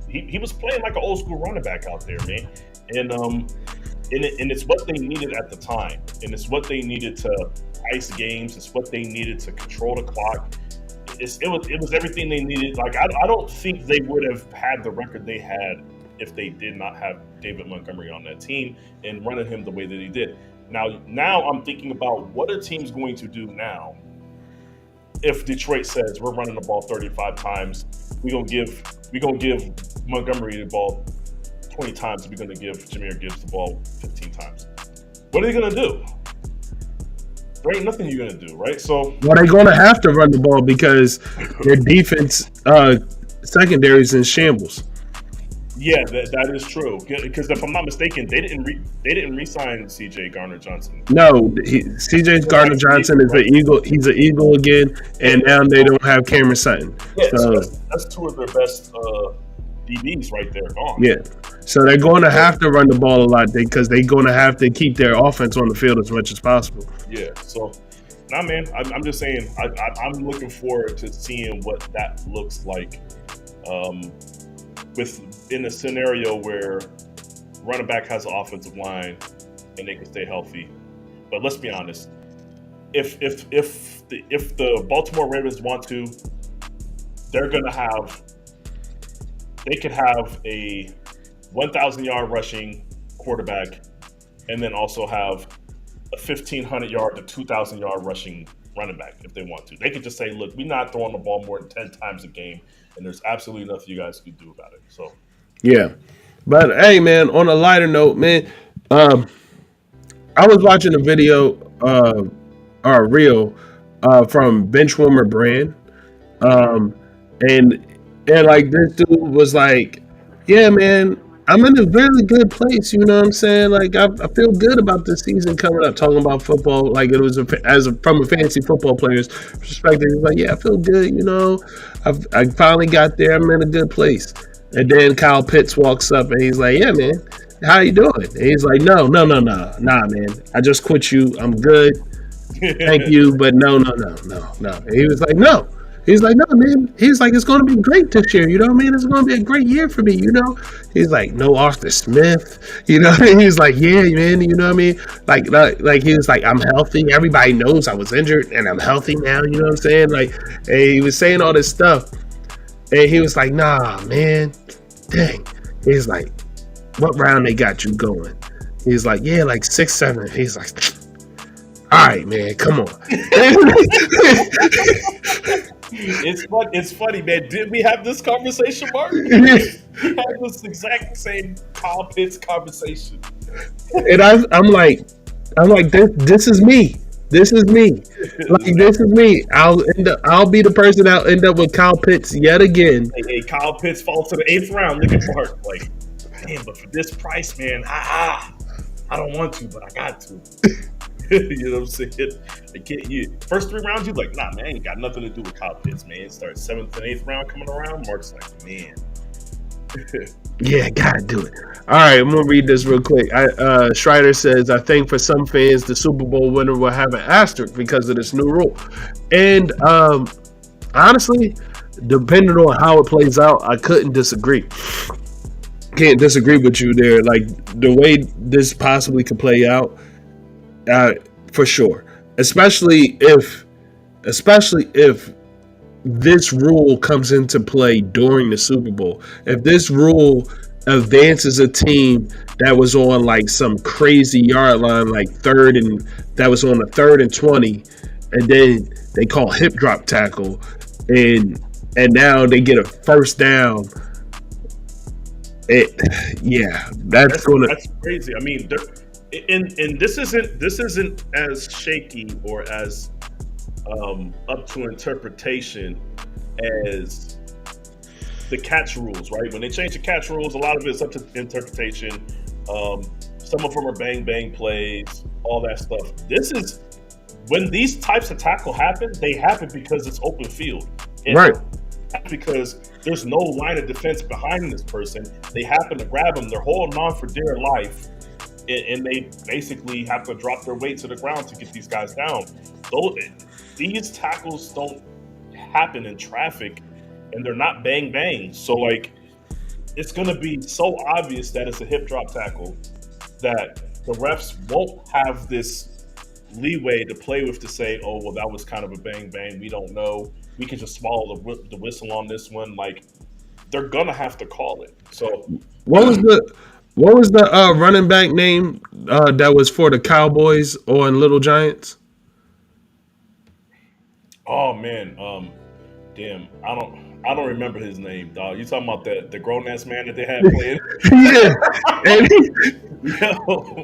he was playing like an old school running back out there, man. And it's what they needed at the time, and it's what they needed to ice games. It's what they needed to control the clock. It was everything they needed. Like I don't think they would have had the record they had if they did not have David Montgomery on that team and running him the way that he did. Now I'm thinking about what are teams going to do now if Detroit says we're running the ball 35 times, we're gonna give Montgomery the ball 20 times, we're gonna give Jahmyr Gibbs the ball 15 times. What are they gonna do? There ain't nothing you're gonna do, right? So they're gonna have to run the ball because their defense secondary is in shambles. Yeah, that is true. Because if I'm not mistaken, they didn't re-sign C.J. Gardner-Johnson. No, C.J. Gardner-Johnson is an Eagle. He's an Eagle again, and now they don't have Cameron Sutton. Yeah, so that's two of their best DBs right there gone. Yeah, so they're going to have to run the ball a lot because they're going to have to keep their offense on the field as much as possible. Yeah, so man, I'm just saying I'm looking forward to seeing what that looks like. In a scenario where running back has an offensive line and they can stay healthy. But let's be honest, if the Baltimore Ravens want to, they could have a 1,000-yard rushing quarterback and then also have a 1,500-yard to 2,000-yard rushing running back if they want to. They could just say, look, we're not throwing the ball more than 10 times a game, and there's absolutely nothing you guys can do about it. So, yeah. But, hey, man, on a lighter note, man, I was watching a video or a reel from Benchwarmer Brand, and like this dude was like, yeah, man, I'm in a really good place, you know what I'm saying? Like, I feel good about this season coming up, talking about football, like it was from a fantasy football player's perspective. He's like, yeah, I feel good, you know, I finally got there, I'm in a good place. And then Kyle Pitts walks up and he's like, yeah, man, how you doing? And he's like, nah, man, I just quit you, I'm good, thank you, but no. And he was like, no. He's like, no, man. He's like, it's going to be great this year. You know what I mean? It's going to be a great year for me, you know? He's like, no Arthur Smith. You know what I mean? He's like, yeah, man. You know what I mean? Like he was like, I'm healthy. Everybody knows I was injured and I'm healthy now. You know what I'm saying? Like, and he was saying all this stuff. And he was like, nah, man. Dang. He's like, what round they got you going? He's like, yeah, like 6, 7. He's like, all right, man, come on. It's funny, man. Did we have this conversation, Mark? We had this exact same Kyle Pitts conversation. And I'm like, this is me. This is me. Like, this is me. I'll be the person that'll end up with Kyle Pitts yet again. Hey, Kyle Pitts falls to the 8th round. Look at Mark. Like, man, but for this price, man, I don't want to, but I got to. You know what I'm saying? First 3 rounds, you're like, nah, man, ain't got nothing to do with Kyle Pitts, man. Start 7th and 8th round coming around. Mark's like, man. Yeah, gotta do it. All right, I'm gonna read this real quick. Strider says, I think for some fans, the Super Bowl winner will have an asterisk because of this new rule. And honestly, depending on how it plays out, I couldn't disagree. Can't disagree with you there. Like the way this possibly could play out, for sure. Especially if this rule comes into play during the Super Bowl. If this rule advances a team that was on like some crazy yard line, like that was on a 3rd and 20, and then they call hip drop tackle, and now they get a first down. That's crazy. I mean, and this isn't as shaky or as up to interpretation as the catch rules, right? When they change the catch rules, a lot of it's up to interpretation. Some of them are bang bang plays, all that stuff. This is when these types of tackle happen. They happen because it's open field, right? Because there's no line of defense behind this person. They happen to grab them. They're holding on for dear life, and they basically have to drop their weight to the ground to get these guys down. These tackles don't happen in traffic, and they're not bang bang. So like, it's going to be so obvious that it's a hip drop tackle that the refs won't have this leeway to play with to say, oh, well, that was kind of a bang bang. We don't know. We can just swallow the whistle on this one. Like, they're going to have to call it. So what was the running back name that was for the Cowboys on Little Giants? Oh man, damn, I don't remember his name, dog. You talking about the grown ass man that they had playing? Yeah,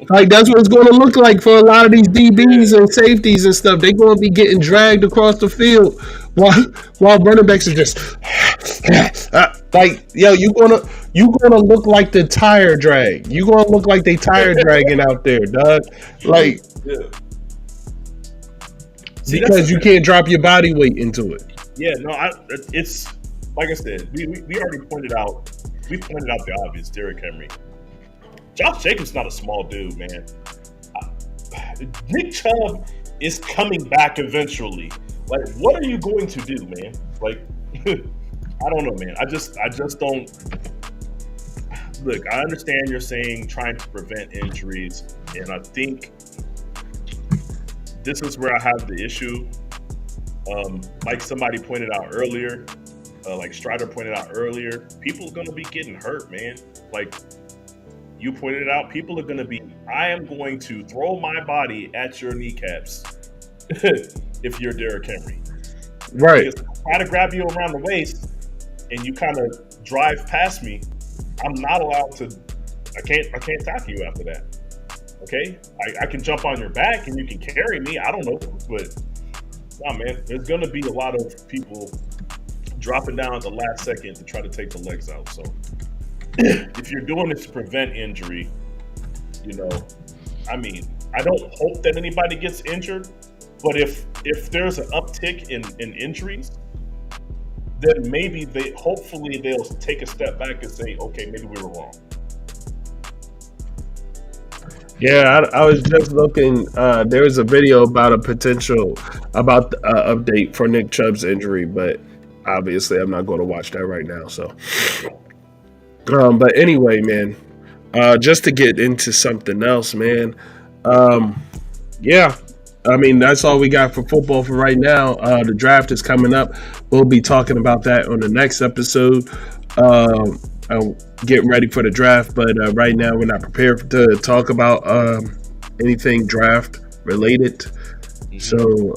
like that's what it's going to look like for a lot of these DBs and safeties and stuff. They're going to be getting dragged across the field while running backs are just like, yo, you gonna look like the tire drag. You gonna look like they tire dragging out there, dog. Like. Yeah. See, because you can't drop your body weight into it. Yeah, no, it's like I said, we already pointed out the obvious. Derrick Henry, Josh Jacobs, not a small dude, man. Nick Chubb is coming back eventually. Like, what are you going to do, man? Like, I don't know, man. I just don't. Look, I understand you're saying trying to prevent injuries, and I think this is where I have the issue. Like somebody pointed out earlier, like Strider pointed out earlier, people are going to be getting hurt, man. Like you pointed it out, people are going to be, I am going to throw my body at your kneecaps if you're Derrick Henry. Right. Because if I try to grab you around the waist and you kind of drive past me, I'm not allowed to, I can't tackle you after that. Okay, I can jump on your back and you can carry me. I don't know, but nah, man, there's going to be a lot of people dropping down at the last second to try to take the legs out. So if you're doing this to prevent injury, you know, I mean, I don't hope that anybody gets injured, but if there's an uptick in injuries, then maybe hopefully they'll take a step back and say, okay, maybe we were wrong. Yeah, I was just looking. There was a video about the update for Nick Chubb's injury, but obviously I'm not going to watch that right now. So, but anyway, man, just to get into something else, man. Yeah, I mean that's all we got for football for right now. The draft is coming up. We'll be talking about that on the next episode. Getting ready for the draft, but right now we're not prepared to talk about anything draft related. Mm-hmm. So,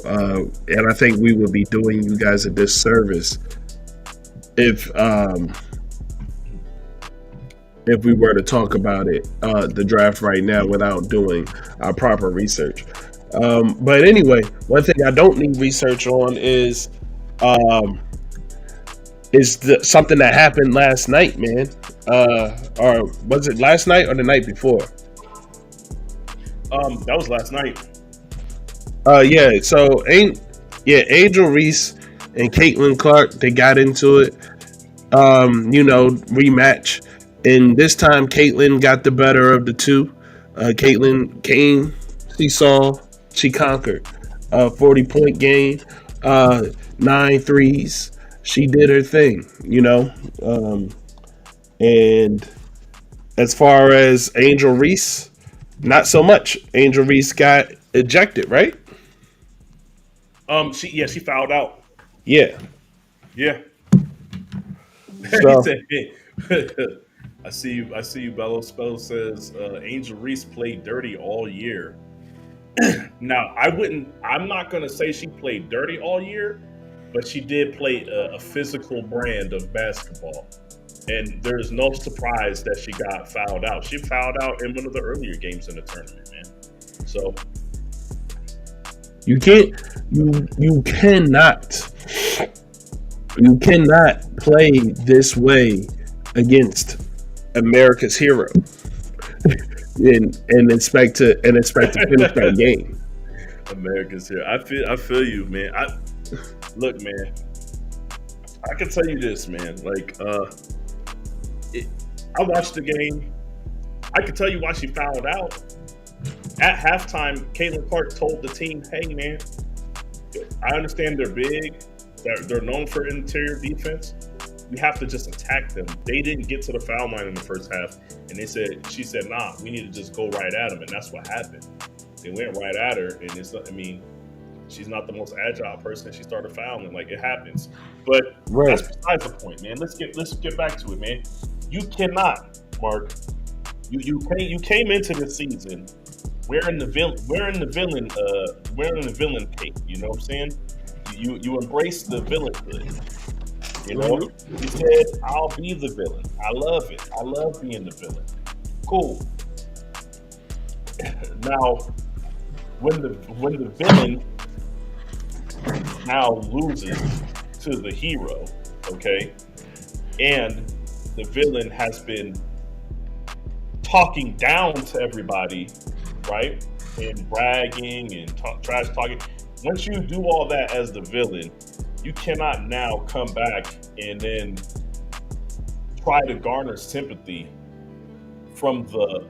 and I think we would be doing you guys a disservice if we were to talk about it, the draft right now, without doing our proper research. But anyway, one thing I don't need research on is something that happened last night, man. Or was it last night or the night before? That was last night. Yeah. So Angel Reese and Caitlin Clark, they got into it. Rematch, and this time Caitlin got the better of the two. Caitlin came, she saw, she conquered. 40-point game, uh, 9 threes. She did her thing, and as far as Angel Reese, not so much. Angel Reese got ejected, right? She fouled out. Yeah. Yeah. He So said, hey, I see you. I see you. Bello Spello says Angel Reese played dirty all year. Now, I'm not gonna say she played dirty all year, but she did play a physical brand of basketball, and there's no surprise that she got fouled out. She fouled out in one of the earlier games in the tournament, man. So you can't, you cannot, you cannot play this way against America's hero and expect to finish that game. America's here. I feel you, man. Look, man. I can tell you this, man. Like, I watched the game. I can tell you why she fouled out. At halftime, Caitlin Clark told the team, "Hey, man, I understand they're big. They're known for interior defense. We have to just attack them. They didn't get to the foul line in the first half, and she said, nah, we need to just go right at them, and that's what happened. They went right at her, and she's not the most agile person. She started fouling, like it happens. But Right. that's besides the point, man. Let's get back to it, man. You cannot, Mark. You came into the season wearing the villain cape. You know what I'm saying? You embrace the villainhood. You know, you said, I'll be the villain. I love it. I love being the villain. Cool. Now, when the villain now loses to the hero, okay, and the villain has been talking down to everybody, right, and bragging and trash talking. Once you do all that as the villain, you cannot now come back and then try to garner sympathy from the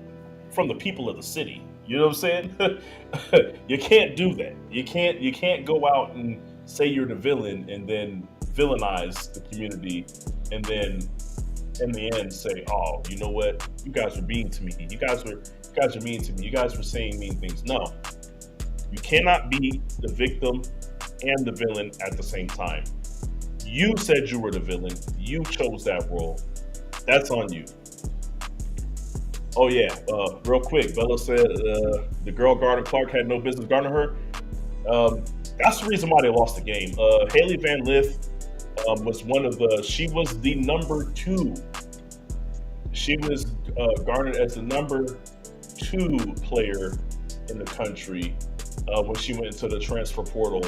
people of the city. You know what I'm saying? You can't do that. You can't go out and say you're the villain and then villainize the community and then in the end say, oh, you know what? You guys were mean to me. You guys were mean to me. You guys were saying mean things. No. You cannot be the victim and the villain at the same time. You said you were the villain. You chose that role. That's on you. Oh yeah, real quick, Bella said the girl guarding Clark had no business guarding her. That's the reason why they lost the game. Haley Van Lith she was the number 2. She was garnered as the number 2 player in the country when she went into the transfer portal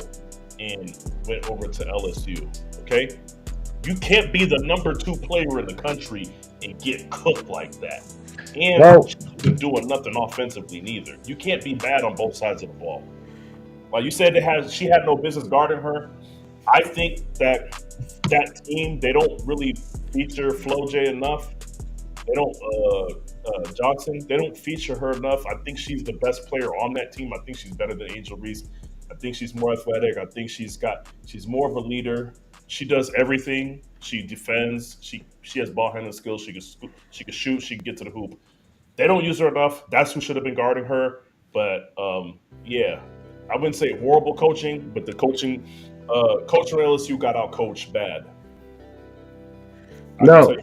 and went over to LSU. Okay, you can't be the number 2 player in the country and get cooked like that. And she's been doing nothing offensively neither. You can't be bad on both sides of the ball. Like you said, she had no business guarding her. I think that team, they don't really feature Flo J enough. They don't Johnson. They don't feature her enough. I think she's the best player on that team. I think she's better than Angel Reese. I think she's more athletic. I think she's more of a leader. She does everything. She defends. She has ball handling skills. She can shoot. She can get to the hoop. They don't use her enough. That's who should have been guarding her. But yeah, I wouldn't say horrible coaching, but the coaching from LSU got out coached bad. No.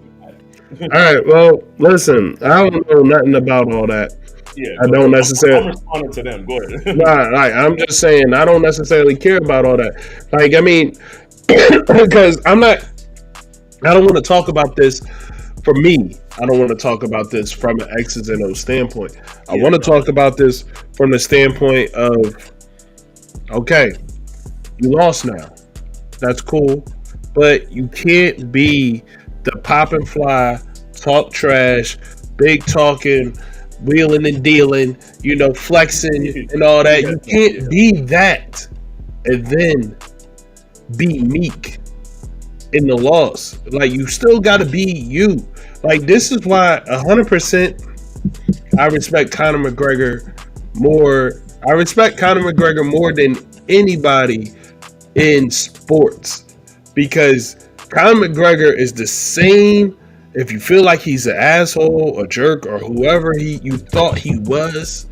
All right. Well, listen, I don't know nothing about all that. Yeah, I don't necessarily. I'm responding to them. Go ahead. I'm just saying I don't necessarily care about all that. Like, I mean, because I don't want to talk about this for me. I don't want to talk about this from an X's and O's standpoint. I want to talk about this from the standpoint of, okay, you lost now. That's cool. But you can't be the pop and fly, talk trash, big talking, wheeling and dealing, flexing and all that. You can't be that and then be meek in the loss. Like, you still got to be you. Like, this is why 100% I respect Conor McGregor more. I respect Conor McGregor more than anybody in sports, because Conor McGregor is the same. If you feel like he's an asshole, a jerk, or whoever you thought he was,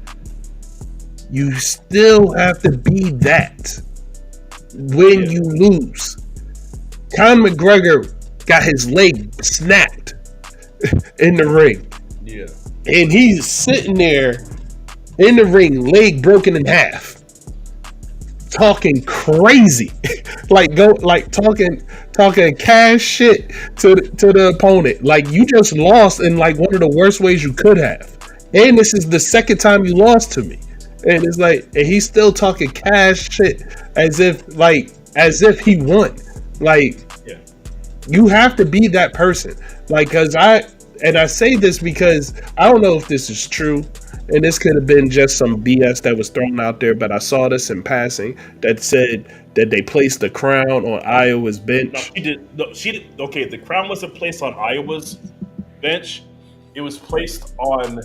you still have to be that when you lose. Conor McGregor got his leg snapped in the ring. Yeah. And he's sitting there in the ring, leg broken in half, talking crazy, talking cash shit to the opponent. Like, you just lost in like one of the worst ways you could have, and this is the second time you lost to me. And it's like, and he's still talking cash shit as if he won. Like, yeah. You have to be that person. Like, because I say this because I don't know if this is true, and this could have been just some BS that was thrown out there, but I saw this in passing that said that they placed the crown on Iowa's bench. No, she did. No, she did. Okay, the crown wasn't placed on Iowa's bench. It was placed on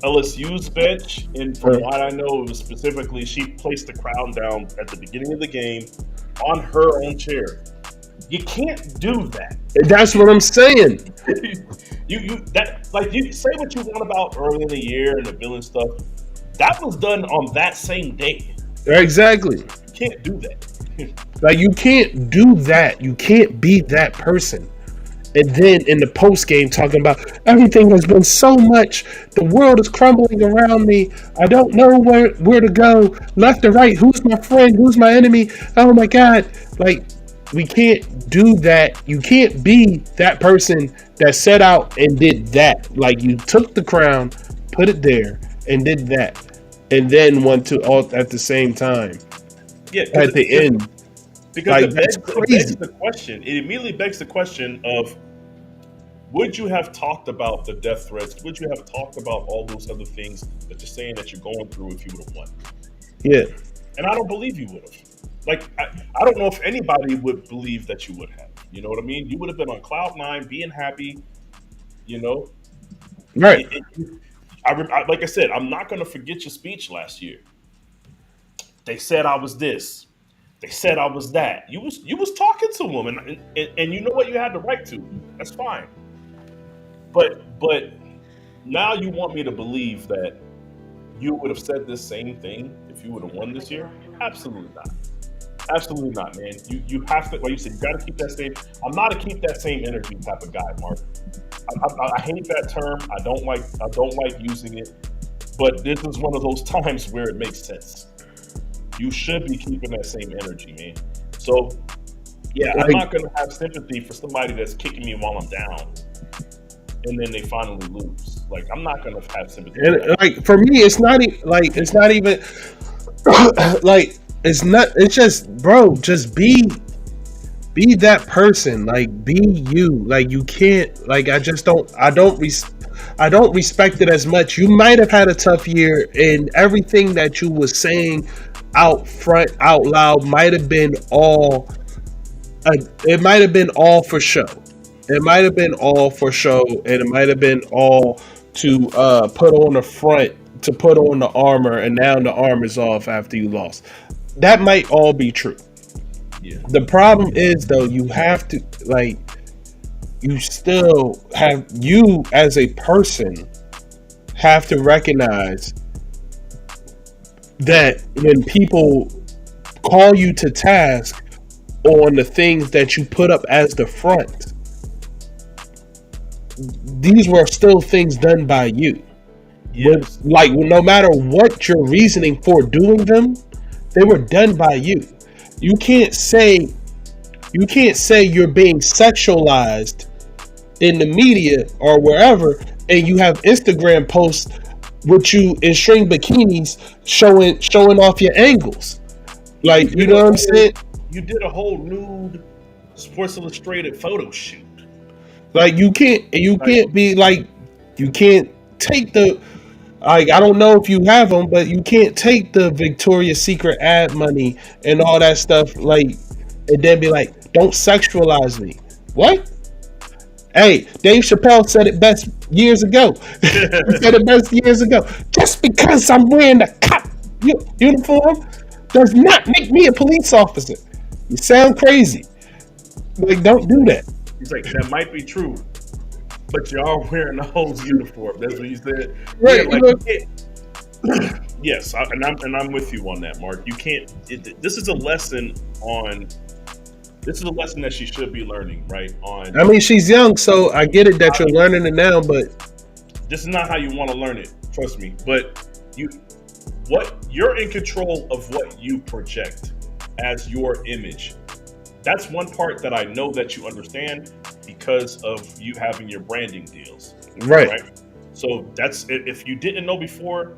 LSU's bench, and from what I know, it was specifically, she placed the crown down at the beginning of the game on her own chair. You can't do that. That's what I'm saying. you say what you want about early in the year and the villain stuff. That was done on that same day. Exactly. You can't do that. Like, you can't do that. You can't be that person. And then in the post game, talking about everything has been so much. The world is crumbling around me. I don't know where to go, left or right. Who's my friend? Who's my enemy? Oh my God! Like, we can't do that. You can't be that person that set out and did that. Like, you took the crown, put it there, and did that, and then went to all at the same time. Yeah, at the end. Because like, it begs the question. It immediately begs the question of, would you have talked about the death threats? Would you have talked about all those other things that you're saying that you're going through if you would have won? Yeah. And I don't believe you would have. Like, I don't know if anybody would believe that you would have. You know what I mean? You would have been on cloud nine, being happy, Right. Like I said, I'm not going to forget your speech last year. They said I was this. They said I was that. You was talking to them, and you know what, you had the right to. That's fine. But now you want me to believe that you would have said this same thing if you would have won this year? Absolutely not. Absolutely not, man. You have to, like you said, you got to keep that same. I'm not a keep that same energy type of guy, Mark. I hate that term. I don't like using it. But this is one of those times where it makes sense. You should be keeping that same energy, man. So, yeah, I'm not going to have sympathy for somebody that's kicking me while I'm down, and then they finally lose. Like, I'm not going to have sympathy. And, like, for me, it's not even like, it's just, bro, just be that person. Like, be you. Like, you can't, like, I don't respect it as much. You might have had a tough year, and everything that you was saying out front, out loud, might have been all it might have been all for show. It might have been all for show, and it might have been all to put on the front, to put on the armor, and now the armor's off after you lost. That might all be true. Yeah. The problem is, though, you have to, like, you still have, you as a person have to recognize that when people call you to task on the things that you put up as the front, these were still things done by you. Yes. Like, no matter what your reasoning for doing them, they were done by you. You can't say you're being sexualized in the media or wherever, and you have Instagram posts with you in string bikinis showing off your angles. Like, you know what I'm saying? You did a whole nude Sports Illustrated photo shoot. Like, you can't be like, you can't take the, Like, I don't know if you have them, but you can't take the Victoria's Secret ad money and all that stuff, like, and then be like, "Don't sexualize me." What? Hey, Dave Chappelle said it best years ago. He said it best years ago. Just because I'm wearing a cop uniform does not make me a police officer. You sound crazy. Like, don't do that. He's like, that might be true, but y'all wearing the whole uniform. That's what he said. Yeah, Right? You like know, yes, and I'm with you on that, Mark. You can't. This is a lesson on. This is a lesson that she should be learning, right? On I mean, she's young, so I get it that you're learning it now, but this is not how you want to learn it. Trust me. But you're in control of what you project as your image. That's one part that I know that you understand because of you having your branding deals, right. right? So that's if you didn't know before,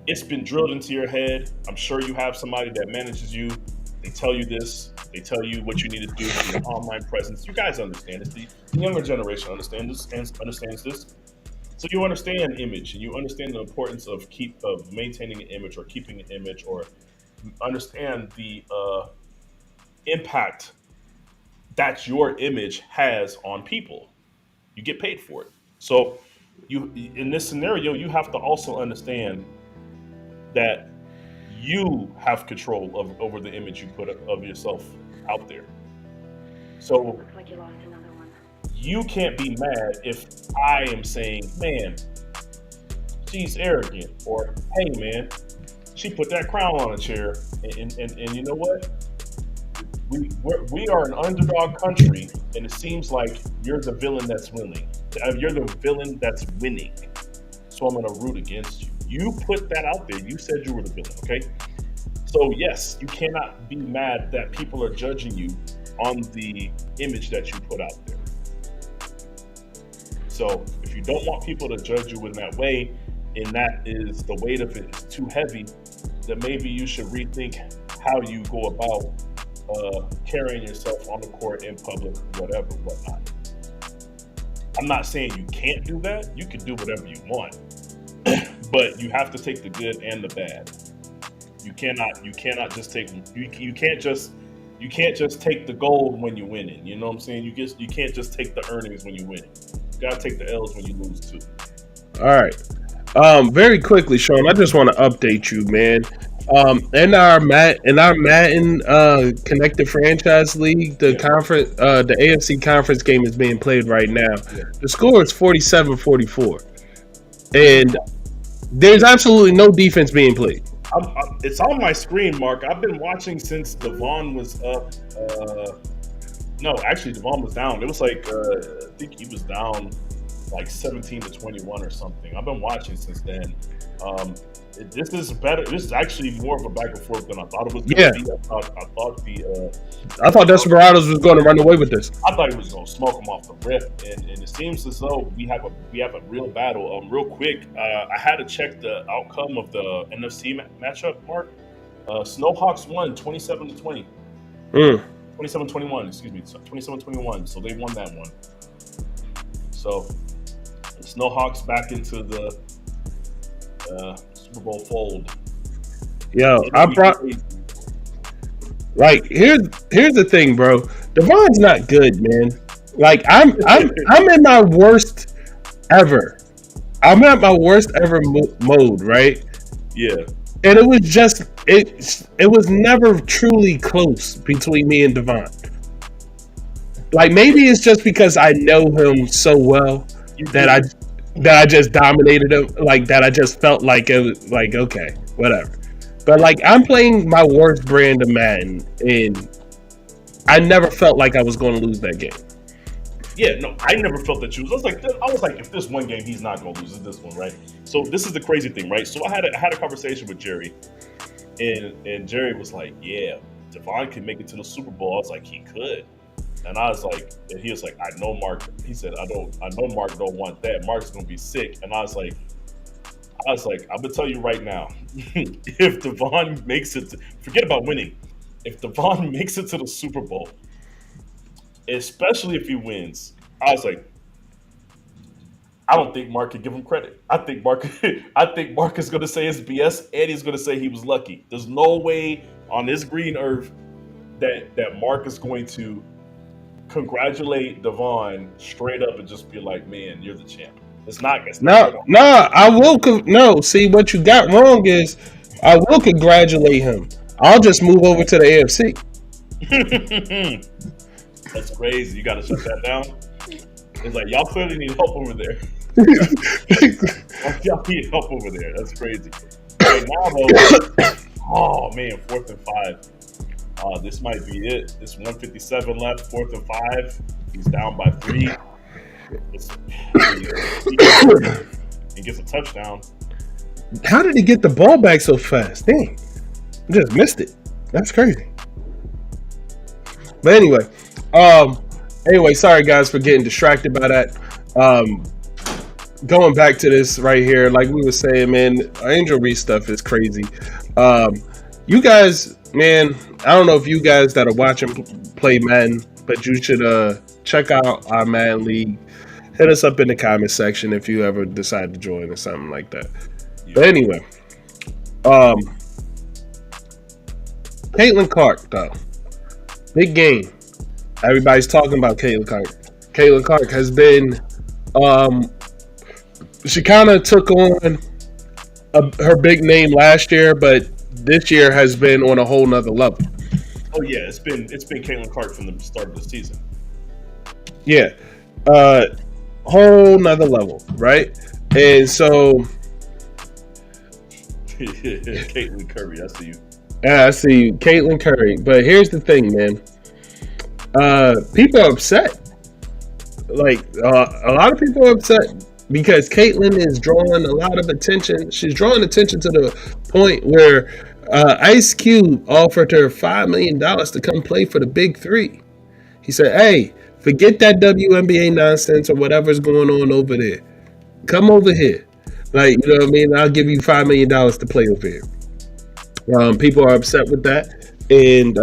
it's been drilled into your head. I'm sure you have somebody that manages you. They tell you this. They tell you what you need to do for your online presence. You guys understand this. The younger generation understands this. So you understand image, and you understand the importance of maintaining an image or keeping an image, or understand the impact that your image has on people. You get paid for it. So you in this scenario, you have to also understand that you have control over the image you put of yourself out there. So Looks like you lost another one. you can't be mad if I am saying, man, she's arrogant, or hey, man, she put that crown on a chair, and you know what? We are an underdog country, and it seems like you're the villain that's winning. You're the villain that's winning. So I'm going to root against you. You put that out there. You said you were the villain, okay? So yes, you cannot be mad that people are judging you on the image that you put out there. So if you don't want people to judge you in that way, and that is the weight of it is too heavy, then maybe you should rethink how you go about carrying yourself on the court, in public, whatnot. I'm not saying you can't do that. You can do whatever you want, but you have to take the good and the bad. You cannot just take you can't just take the gold when you win it. You know what I'm saying? You can't just take the earnings when you win it. You gotta take the L's when you lose too. All right. Very quickly, Sean, I just want to update you, man. In our Madden Connected Franchise League, the conference, the AFC conference game is being played right now. Yeah. The score is 47-44, and there's absolutely no defense being played. It's on my screen, Mark. I've been watching since Devon was up. No, actually, Devon was down. It was like I think he was down like 17-21 or something. I've been watching since then. This is better. This is actually more of a back and forth than I thought it was going to be. I thought Desperados was going to run away with this. I thought he was going to smoke him off the rip, and it seems as though we have a real battle. Real quick, I had to check the outcome of the NFC matchup. Mark, Snowhawks won 27-20. 27-21. Excuse me, 27-21. So they won that one. So the Snowhawks back into the Super Bowl fold. Yo, I brought. Like, here's the thing, bro. Devon's not good, man. Like, I'm in my worst ever. I'm at my worst ever mode, right? Yeah. And it was just it was never truly close between me and Devon. Like, maybe it's just because I know him so well that I just dominated him. Like, that I just felt like it was like, okay, whatever. But like, I'm playing my worst brand of Madden, and I never felt like I was going to lose that game. Yeah, no, I never felt that you. I was like, if this one game he's not going to lose, it's this one, right? So this is the crazy thing, right? So I had a conversation with Jerry, and Jerry was like, "Yeah, Devon can make it to the Super Bowl." I was like, "He could," and I was like, and he was like, "I know Mark." He said, I know Mark don't want that. Mark's going to be sick," and I was like, I'm gonna tell you right now, if Devon makes it, forget about winning. If Devon makes it to the Super Bowl, especially if he wins, I was like, I don't think Mark can give him credit. I think Mark is going to say it's BS, and he's going to say he was lucky. There's no way on this green earth that Mark is going to congratulate Devon straight up and just be like, "Man, you're the champ." It's not. No, I will. No, see, what you got wrong is I will congratulate him. I'll just move over to the AFC. That's crazy. You got to shut that down. It's like y'all clearly need help over there. Y'all need help over there. That's crazy. Right now, though, oh man, 4th and 5. This might be it. It's 157 left. 4th and 5. He's down by 3. He gets a touchdown. How did he get the ball back so fast? Dang, I just missed it. That's crazy. But anyway, sorry guys for getting distracted by that. Going back to this right here, like we were saying, man, Angel Reese stuff is crazy. You guys, man, I don't know if you guys that are watching play Madden, but you should check out our Madden League. Hit us up in the comment section if you ever decide to join or something like that. Yeah. But anyway, Caitlin Clark, though. Big game. Everybody's talking about Caitlin Clark. Caitlin Clark has been, she kind of took on her big name last year, but this year has been on a whole nother level. Oh yeah, it's been Caitlin Clark from the start of the season. Yeah, whole nother level, right? And so, Caitlin Curry, I see you. Yeah, I see you, Caitlin Curry. But here's the thing, man. People are upset. Like a lot of people are upset because Caitlin is drawing a lot of attention. She's drawing attention to the point where Ice Cube offered her $5 million to come play for the Big Three. He said, "Hey, forget that WNBA nonsense or whatever's going on over there. Come over here. Like, you know what I mean? I'll give you $5 million to play over here." People are upset with that, and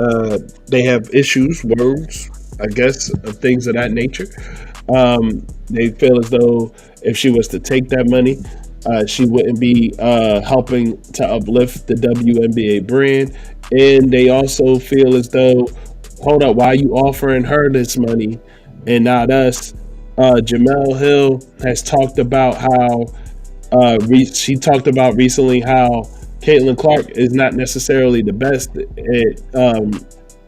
they have issues, words, I guess, of things of that nature. They feel as though if she was to take that money, she wouldn't be helping to uplift the WNBA brand. And they also feel as though, hold up, why are you offering her this money and not us? Jemele Hill has talked about how she talked about recently how Caitlin Clark is not necessarily the best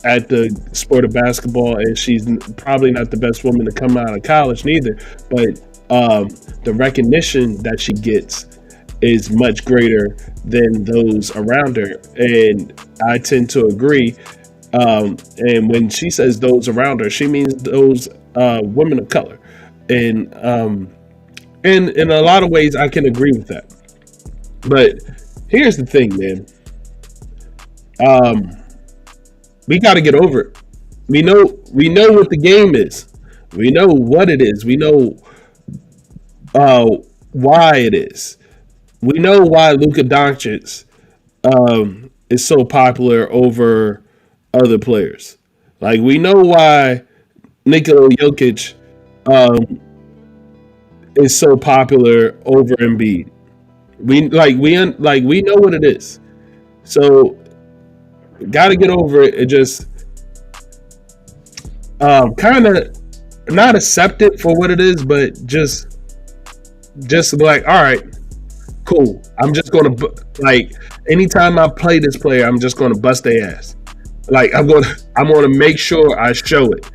at the sport of basketball, and she's probably not the best woman to come out of college neither. But the recognition that she gets is much greater than those around her, and I tend to agree. And when she says those around her, she means those women of color, and in a lot of ways, I can agree with that. But here's the thing, man. We got to get over it. We know what the game is. We know what it is. We know why it is. We know why Luka Doncic is so popular over other players. Like, we know why Nikola Jokic is so popular over Embiid. We know what it is. So got to get over it and just kind of not accept it for what it is, but just be like, all right, cool. I'm just gonna anytime I play this player, I'm just gonna bust their ass. Like I'm gonna make sure I show it.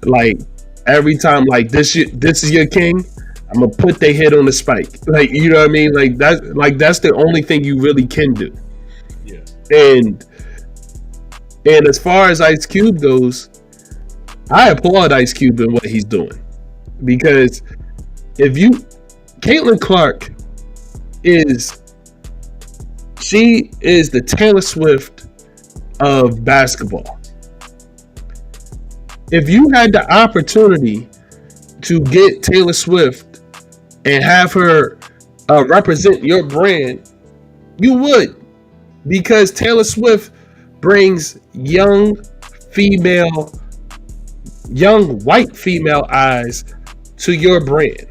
Like every time, like this is your king. I'm gonna put their head on the spike. Like, you know what I mean? Like that's the only thing you really can do. Yeah. And as far as Ice Cube goes, I applaud Ice Cube in what he's doing, because Caitlin Clark is the Taylor Swift of basketball. If you had the opportunity to get Taylor Swift and have her represent your brand, you would, because Taylor Swift brings young white female eyes to your brand.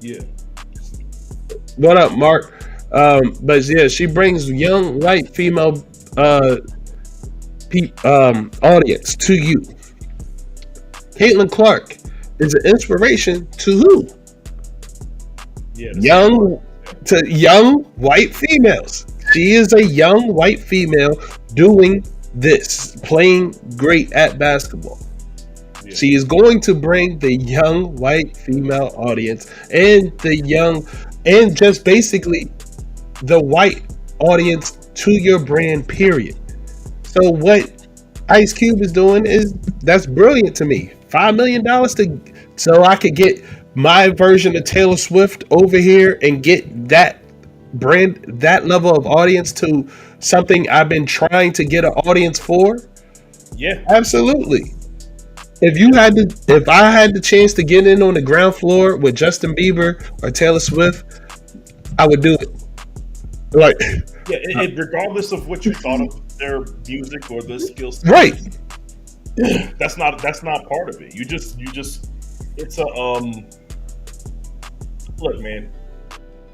Yeah. What up, Mark? But yeah, she brings young white female audience to you. Caitlin Clark is an inspiration to who? Yeah. The same part. Young to young white females. She is a young white female doing this, playing great at basketball. Yeah. She is going to bring the young white female audience and the young and just basically the white audience to your brand, period. So what Ice Cube is doing is that's brilliant to me. $5 million to so I could get my version of Taylor Swift over here and get that brand, that level of audience to something I've been trying to get an audience for. Yeah. Absolutely. If I had the chance to get in on the ground floor with Justin Bieber or Taylor Swift, I would do it. Like, Yeah. Regardless of what you thought of their music or their skill set, right. that's not part of it. You just it's a look, man.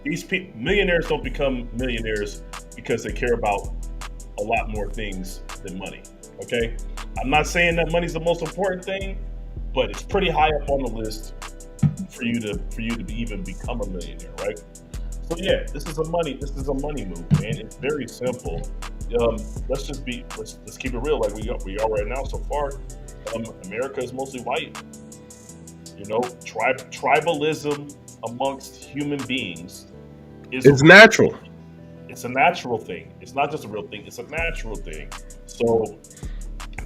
These millionaires don't become millionaires because they care about a lot more things than money. Okay, I'm not saying that money's the most important thing, but it's pretty high up on the list for you to even become a millionaire, right? So yeah, this is a money move, man. It's very simple. Let's keep it real, like we are right now. So far, America is mostly white. You know, tribalism amongst human beings It's natural. It's a natural thing. It's not just a real thing. It's a natural thing. So,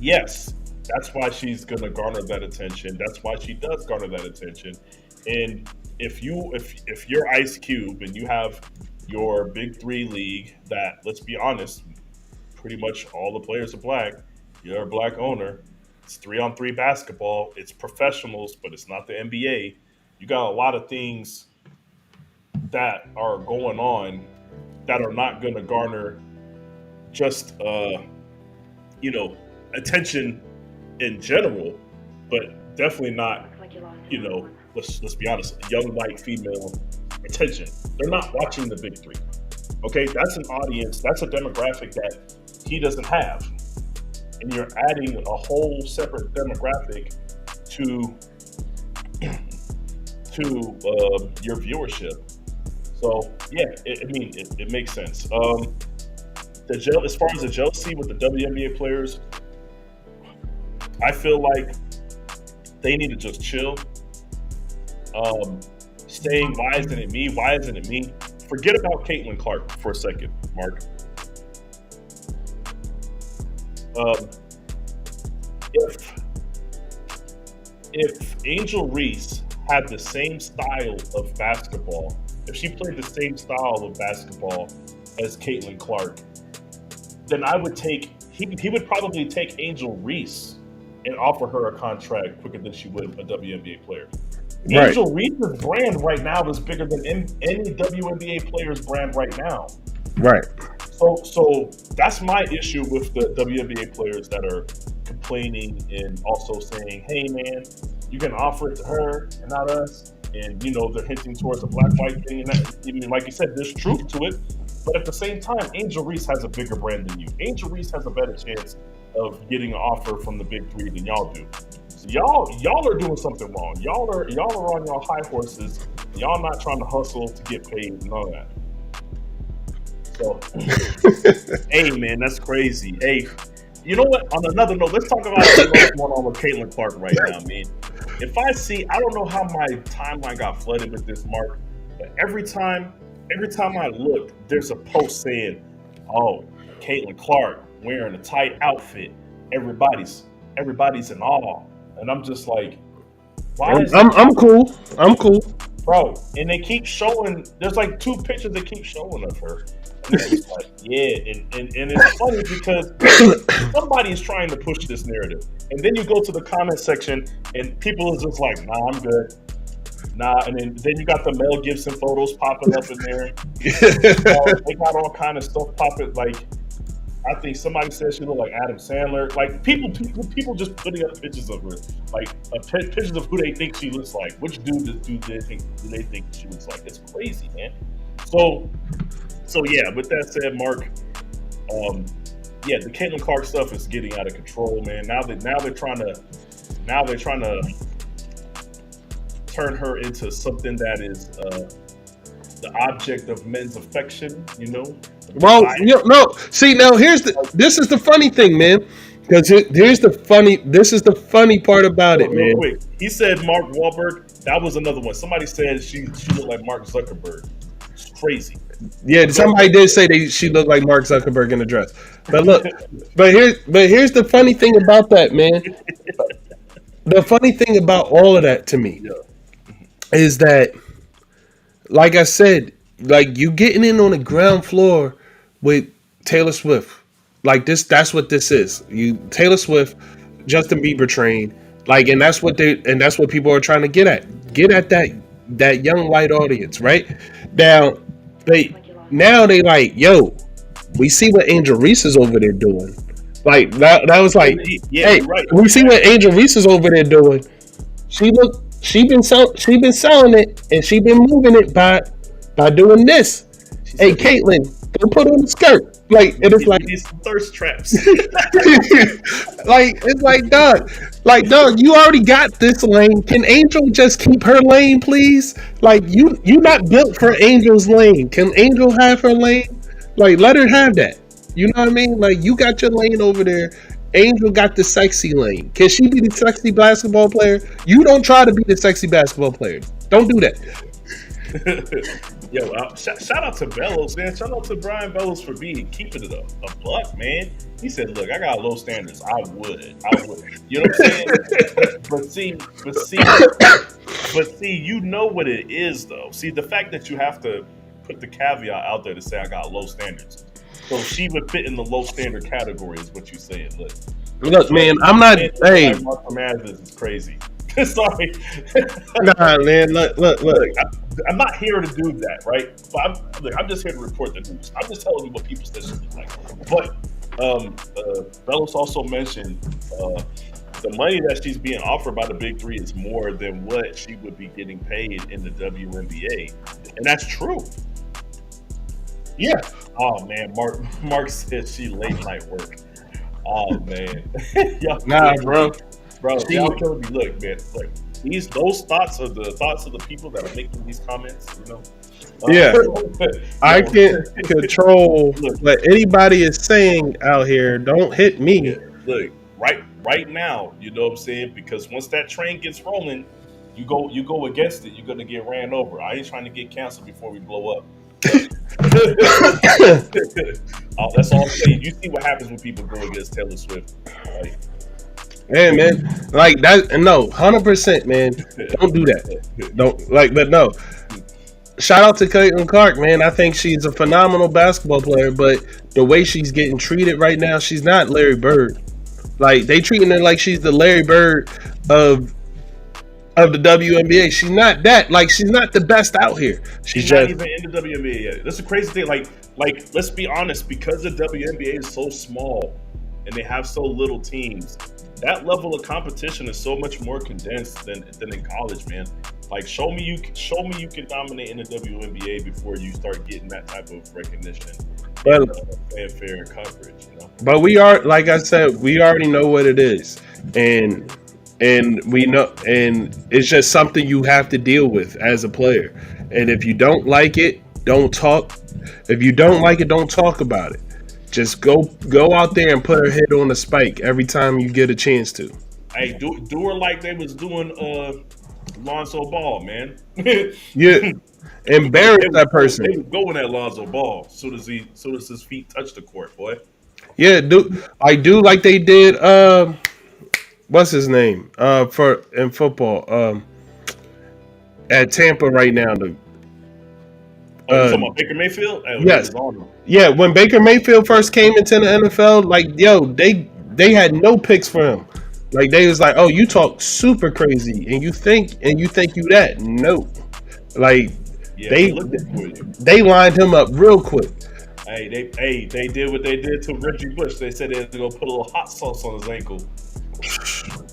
yes, that's why she's gonna garner that attention. That's why she does garner that attention. And if you're Ice Cube and you have your Big Three league, that, let's be honest, pretty much all the players are black. You're a black owner. It's 3-on-3 basketball. It's professionals, but it's not the NBA. You got a lot of things that are going on that are not going to garner just attention in general, but definitely not, let's be honest, young white female attention. They're not watching the Big Three. Okay, that's an audience, that's a demographic that he doesn't have, and you're adding a whole separate demographic to your viewership. So yeah, it makes sense. As far as the jealousy with the WNBA players, I feel like they need to just chill. Saying why isn't it me? Why isn't it me? Forget about Caitlin Clark for a second, Mark. If Angel Reese had the same style of basketball, if she played the same style of basketball as Caitlin Clark, then I would he would probably take Angel Reese and offer her a contract quicker than she would a WNBA player. Right. Angel Reese's brand right now is bigger than any WNBA player's brand right now. Right. So that's my issue with the WNBA players that are complaining and also saying, hey man, you can offer it to her and not us. And they're hinting towards a black-white thing. And that, like you said, there's truth to it. But at the same time, Angel Reese has a bigger brand than you. Angel Reese has a better chance of getting an offer from the Big Three than y'all do. So y'all are doing something wrong. Y'all are on y'all high horses. Y'all not trying to hustle to get paid and all that. So, hey man, that's crazy. Hey, you know what? On another note, let's talk about what's going on with Caitlin Clark right now, man. If I don't know how my timeline got flooded with this, Mark, but every time I look, there's a post saying, "Oh, Caitlin Clark wearing a tight outfit. Everybody's in awe," and I'm just like, "Why?" I'm cool. I'm cool, bro. And they keep showing. There's like 2 pictures they keep showing of her. And it's like, yeah, and it's funny because somebody is trying to push this narrative, and then you go to the comment section, and people are just like, "Nah, I'm good." Nah, and then you got the Mel Gibson photos popping up in there. They got all kind of stuff popping. Like, I think somebody said she looked like Adam Sandler. Like people just putting up pictures of her, like pictures of who they think she looks like. Which dude do they think she looks like? It's crazy, man. So yeah. With that said, Mark, yeah, the Caitlin Clark stuff is getting out of control, man. Now they're trying to turn her into something that is the object of men's affection, you know. Well, no. See, now this is the funny thing, man. Because this is the funny part about it, man. Real quick, he said Mark Wahlberg. That was another one. Somebody said she looked like Mark Zuckerberg. It's crazy. Yeah, somebody did say she looked like Mark Zuckerberg in a dress. But look, but here's the funny thing about that, man. The funny thing about all of that to me is that, like I said, like you getting in on the ground floor with Taylor Swift. Like that's what this is. Taylor Swift, Justin Bieber train, like, and that's what people are trying to get at. Get at that young white audience, right? Now they like, yo, we see what Angel Reese is over there doing. Like that was like, hey, right. We see what Angel Reese is over there doing. She been selling it, and she been moving it by doing this. Hey, Caitlin, go put on the skirt. Like, and it's like these thirst traps. Like, it's like, dog, you already got this lane. Can Angel just keep her lane, please? Like, you not built for Angel's lane. Can Angel have her lane? Like, let her have that. You know what I mean? Like, you got your lane over there. Angel got the sexy lane. Can she be the sexy basketball player? You don't try to be the sexy basketball player. Don't do that. Yo, shout out to Bellows, man. Shout out to Brian Bellows for keeping it a buck, man. He said, "Look, I got low standards. I would. You know what I'm saying? but see, you know what it is, though. See, the fact that you have to put the caveat out there to say I got low standards, so she would fit in the low standard category, is what you saying. Look, man, I'm not. Hey, Mark Madness is crazy. Sorry. Nah, man. Look. I'm not here to do that, right? But I'm just here to report the news. I'm just telling you what people said she looked like. But Bellows also mentioned the money that she's being offered by the Big Three is more than what she would be getting paid in the WNBA, and that's true. Yeah. Oh man, Mark said she late night work. Oh man. Bro. Y'all killing me. Look, man. Look, those thoughts are the thoughts of the people that are making these comments. You know. Yeah. I can't control what anybody is saying out here. Don't hit me. Yeah. Look, right now. You know what I'm saying? Because once that train gets rolling, you go against it. You're gonna get ran over. I ain't trying to get canceled before we blow up. That's all I'm saying. You see what happens when people go against Taylor Swift. Like, yeah, man. Like that. No, 100%, man. Don't do that. Don't but no. Shout out to Caitlin Clark, man. I think she's a phenomenal basketball player, but the way she's getting treated right now, she's not Larry Bird. Like, they treating her like she's the Larry Bird of the WNBA. She's not that. Like, she's not the best out here. She's not even in the WNBA yet. That's a crazy thing. Like, let's be honest. Because the WNBA is so small and they have so little teams, that level of competition is so much more condensed than in college, man. Like, show me you can dominate in the WNBA before you start getting that type of recognition, fanfare, and coverage. You know. But we are, like I said, we already know what it is, and we know, and it's just something you have to deal with as a player. And if you don't like it, don't talk. If you don't like it, don't talk about it. Just go out there and put her head on the spike every time you get a chance to. Hey, do her like they was doing Lonzo Ball, man. Yeah, embarrass that person. They was going at Lonzo Ball soon as his feet touched the court, boy. Yeah, I do like they did. What's his name? In football, at Tampa right now. You talking about Baker Mayfield? Yes. Yeah, when Baker Mayfield first came into the NFL, like, yo, they had no picks for him. Like, they was like, oh, you talk super crazy, and you think you that. No. Like, they lined him up real quick. They did what they did to Reggie Bush. They said they were gonna put a little hot sauce on his ankle.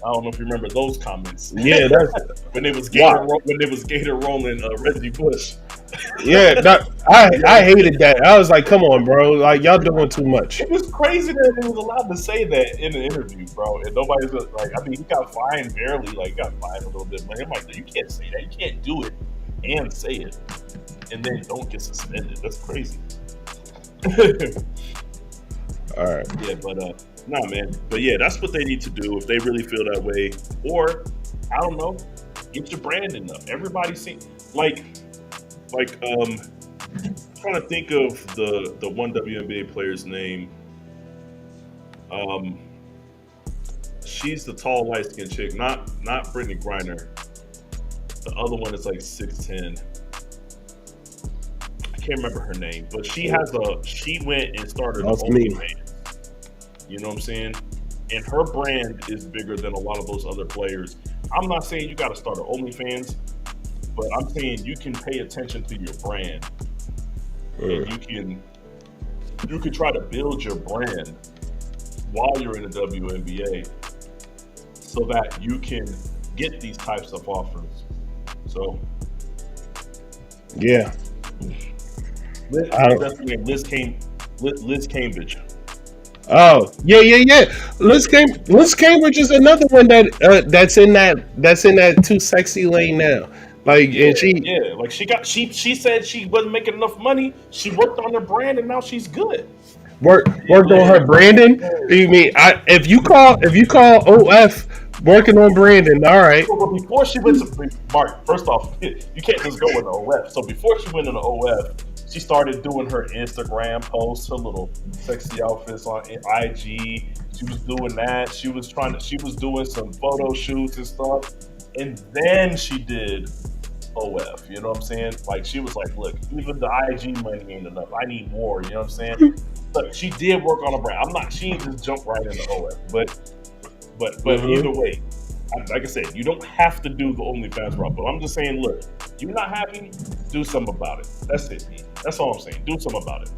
I don't know if you remember those comments. Yeah, that's when it was wow. Gator rolling Reggie Bush. Yeah, I hated that. I was like, come on, bro. Like, y'all doing too much. It was crazy that he was allowed to say that in the interview, bro. And nobody's like, I mean, he got fined barely, like, got fined a little bit. But I'm like, you can't say that. You can't do it and say it and then don't get suspended. That's crazy. All right. Yeah, but nah, man. But yeah, that's what they need to do if they really feel that way. Or I don't know, get your branding up. Everybody seems like trying to think of the one WNBA player's name. She's the tall, light skinned chick, not Brittany Griner. The other one is like 6'10". I can't remember her name, but she went and started That's me. OnlyFans. You know what I'm saying? And her brand is bigger than a lot of those other players. I'm not saying you got to start an OnlyFans, but I'm saying you can pay attention to your brand, and you can try to build your brand while you're in the WNBA, so that you can get these types of offers. So, Yeah. definitely Liz Cambridge. Oh, yeah. Liz Cambridge is another one that's in that too sexy lane now. Like, and she said she wasn't making enough money. She worked on her brand, and now she's good. worked on her branding. You mean if you call OF working on branding, all right. But before she went to Mark, first off, you can't just go in the OF. So before she went in the OF, she started doing her Instagram posts, her little sexy outfits on IG. She was doing that. She was doing some photo shoots and stuff. And then she did OF. You know what I'm saying? Like, she was like, look, even the IG money ain't enough. I need more. You know what I'm saying? Look, she did work on a brand. She didn't just jump right into OF. But either way, like I said, you don't have to do the OnlyFans route. But I'm just saying, look, you're not happy, do something about it. That's it. That's all I'm saying. Do something about it.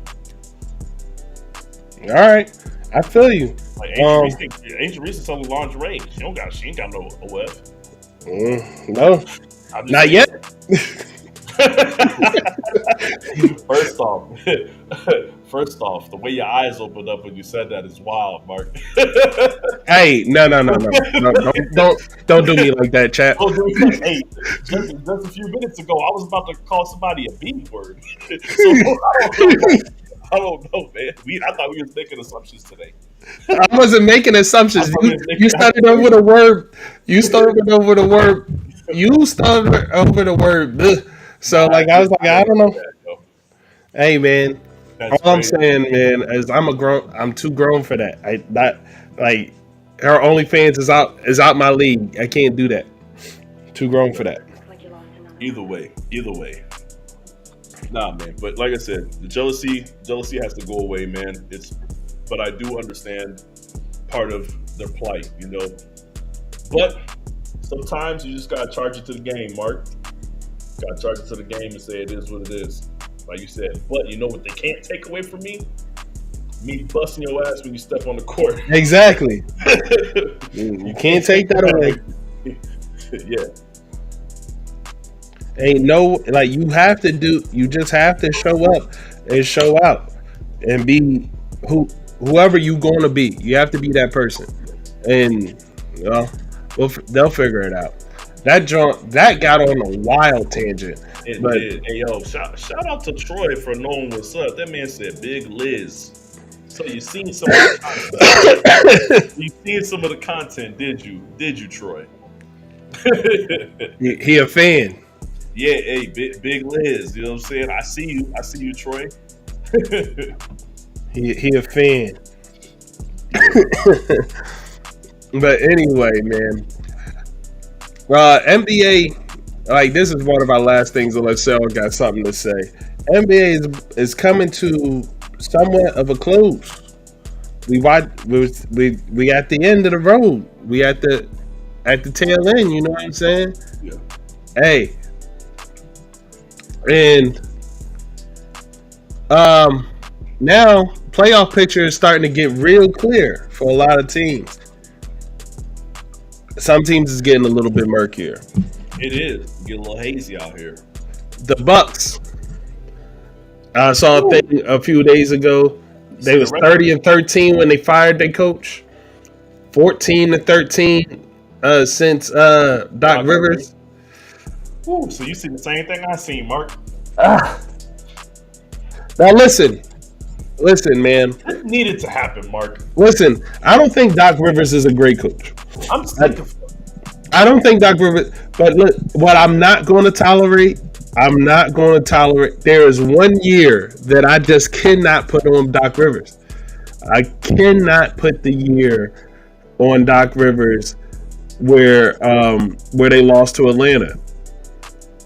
All right, I feel you. Like Angel Reese is selling lingerie. She ain't got no OF. No, not yet. First off, the way your eyes opened up when you said that is wild, Mark. Hey, no, don't do me like that, chap. Hey, just a few minutes ago, I was about to call somebody a B word. So I don't know, man. I thought we was making assumptions today. I wasn't making assumptions. You started over the word. You started over the word. Bleh. So, like, I was like, I don't know. Hey, man. All I'm saying, man, is I'm too grown for that. Her OnlyFans is out my league. I can't do that. Too grown for that. Either way. Nah, man. But like I said, the jealousy has to go away, man. But I do understand part of their plight, you know. But sometimes you just gotta charge it to the game, Mark. Gotta charge it to the game and say it is what it is. Like you said, but you know what they can't take away from me? Me busting your ass when you step on the court. Exactly. You can't take that away. Yeah. Ain't no, like, you just have to show up and show out and be whoever you gonna be. You have to be that person. And they'll figure it out. That got on a wild tangent. It did. Hey, yo, shout out to Troy for knowing what's up. That man said Big Liz. So you seen some of the content. You seen some of the content, did you? Did you, Troy? He a fan. Yeah, hey, Big Liz. You know what I'm saying? I see you, Troy. he a fan. But anyway, man. NBA, like, this is one of our last things, unless Sal got something to say. NBA is coming to somewhat of a close. We at the end of the road. We at the tail end. You know what I'm saying? Yeah. Hey, and Now, playoff picture is starting to get real clear for a lot of teams. Some teams is getting a little bit murkier. It is. Get a little hazy out here. The Bucks. I saw a thing a few days ago. They was 30-13 when they fired their coach. 14-13 since Doc Rivers. Ooh, so you see the same thing I seen, Mark. Now listen, man. It needed to happen, Mark. Listen, I don't think Doc Rivers is a great coach. I'm sick of. I don't think Doc Rivers. But look, what I'm not going to tolerate. There is 1 year that I just cannot put on Doc Rivers. I cannot put the year on Doc Rivers where they lost to Atlanta.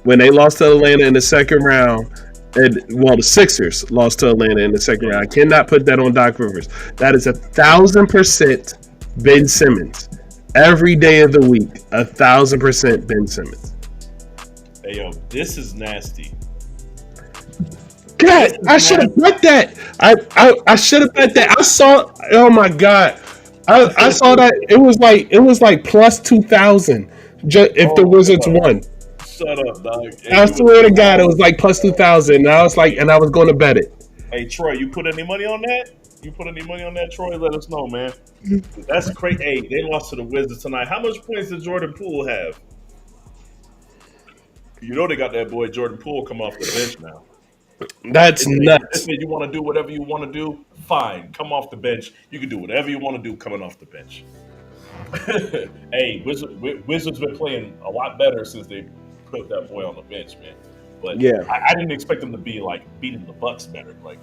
When they lost to Atlanta in the second round, the Sixers lost to Atlanta in the second round. I cannot put that on Doc Rivers. That is 1,000% Ben Simmons. Every day of the week, 1,000% Ben Simmons. Hey yo, this is nasty. God, I should have bet that. I should have bet that. I saw. Oh my God, I saw that. It was like plus 2,000 if the Wizards won. Shut up, dog. I swear to God, it was like plus 2,000. And I was going to bet it. Hey Troy, you put any money on that? You put any money on that, Troy? Let us know, man. That's crazy. Hey, they lost to the Wizards tonight. How much points did Jordan Poole have? You know they got that boy Jordan Poole come off the bench now. That's nuts. If you want to do whatever you want to do, fine. Come off the bench. You can do whatever you want to do coming off the bench. Hey, Wizards been playing a lot better since they put that boy on the bench, man. But yeah, I didn't expect them to be like beating the Bucks better. Like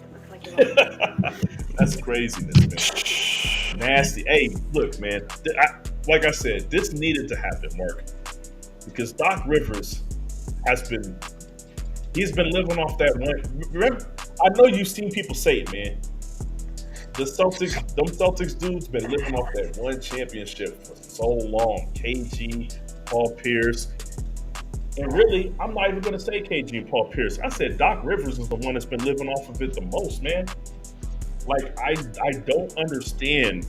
that's craziness, man. Nasty. Hey, look, man. Like I said, this needed to happen, Mark, because Doc Rivers he's been living off that one. Remember, I know you've seen people say it, man. Them Celtics dudes been living off that one championship for so long. KG, Paul Pierce. And really, I'm not even going to say KG and Paul Pierce. I said Doc Rivers is the one that's been living off of it the most, man. Like, I don't understand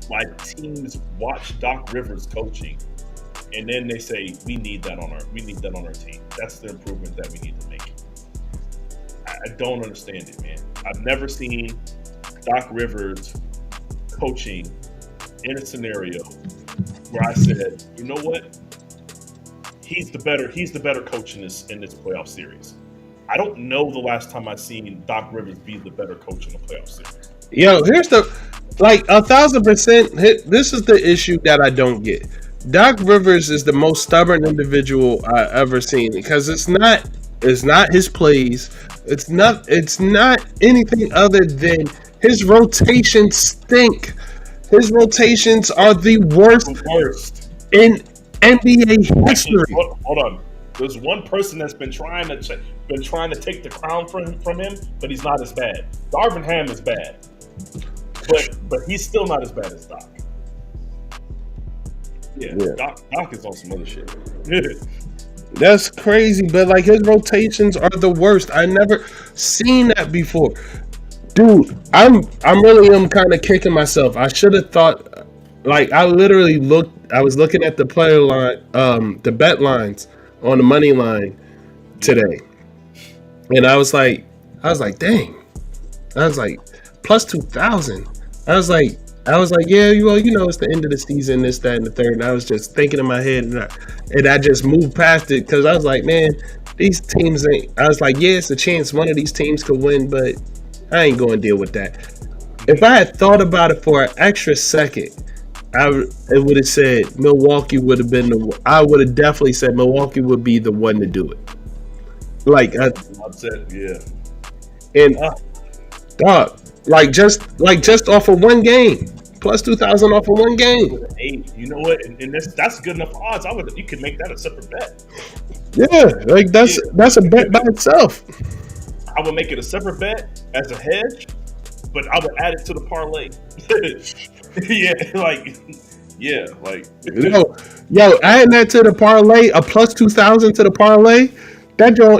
why teams watch Doc Rivers coaching and then they say we need that on our team. That's the improvement that we need to make. I don't understand it, man. I've never seen Doc Rivers coaching in a scenario where I said, you know what? He's the better coach in this playoff series. I don't know the last time I've seen Doc Rivers be the better coach in the playoff series. Yo, here's 1,000%. This is the issue that I don't get. Doc Rivers is the most stubborn individual I ever seen because it's not his plays. It's not anything other than his rotations stink. His rotations are the worst in NBA history. Actually, hold on. There's one person that's been trying to take the crown from him, but he's not as bad. Darvin Ham is bad, but he's still not as bad as Doc. Yeah. Doc is on some other shit. That's crazy, but like his rotations are the worst. I never seen that before, dude. I'm really kind of kicking myself. I should have thought, like I literally looked. I was looking at the player line, the bet lines on the money line today, and I was like, dang. I was like, plus 2,000. I was like, yeah, it's the end of the season, this, that, and the third. And I was just thinking in my head, and I just moved past it because I was like, man, these teams ain't. I was like, yeah, it's a chance one of these teams could win, but I ain't going to deal with that. If I had thought about it for an extra second, it would have said Milwaukee would have been I would have definitely said Milwaukee would be the one to do it. Like I said, yeah, and dog. Like just off of one game, plus 2,000 off of one game. Hey, you know what? And that's good enough odds. You could make that a separate bet. Yeah, like that's a bet by itself. I would make it a separate bet as a hedge, but I would add it to the parlay. Yo, adding that to the parlay, a plus 2,000 to the parlay,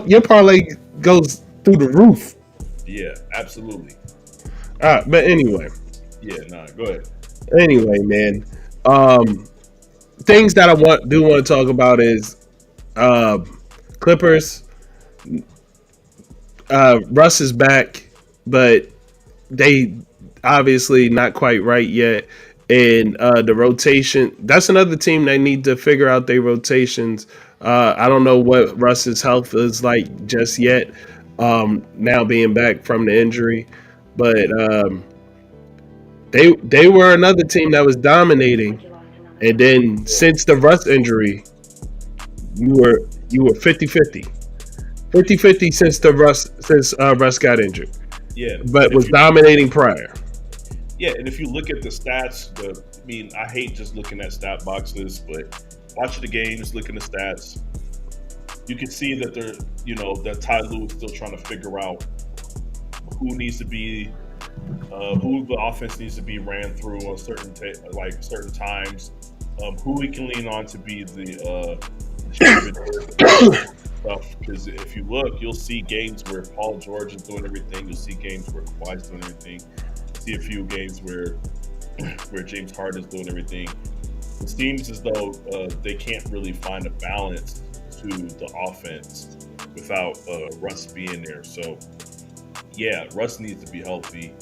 your parlay goes through the roof. Yeah, absolutely. But anyway, Yeah, nah, go ahead. man. Um, things that I want to talk about is Clippers. Russ is back, but they obviously not quite right yet. And the rotation, that's another team they need to figure out their rotations. I don't know what Russ's health is like just yet, now being back from the injury. But they were another team that was dominating. And then since the Russ injury, you were 50-50. 50-50 since Russ got injured, Yeah, but and if was you dominating prior. yeah, and if you look at the stats, I mean, I hate just looking at stat boxes, but watching the games, looking at the stats, you can see that that Ty Lue is still trying to figure out who needs to be, who the offense needs to be ran through on certain times, who we can lean on to be the stuff. Because if you look, you'll see games where Paul George is doing everything. You'll see games where Kawhi's doing everything. See a few games where James Harden is doing everything. It seems as though they can't really find a balance to the offense without Russ being there. So yeah, Russ needs to be healthy,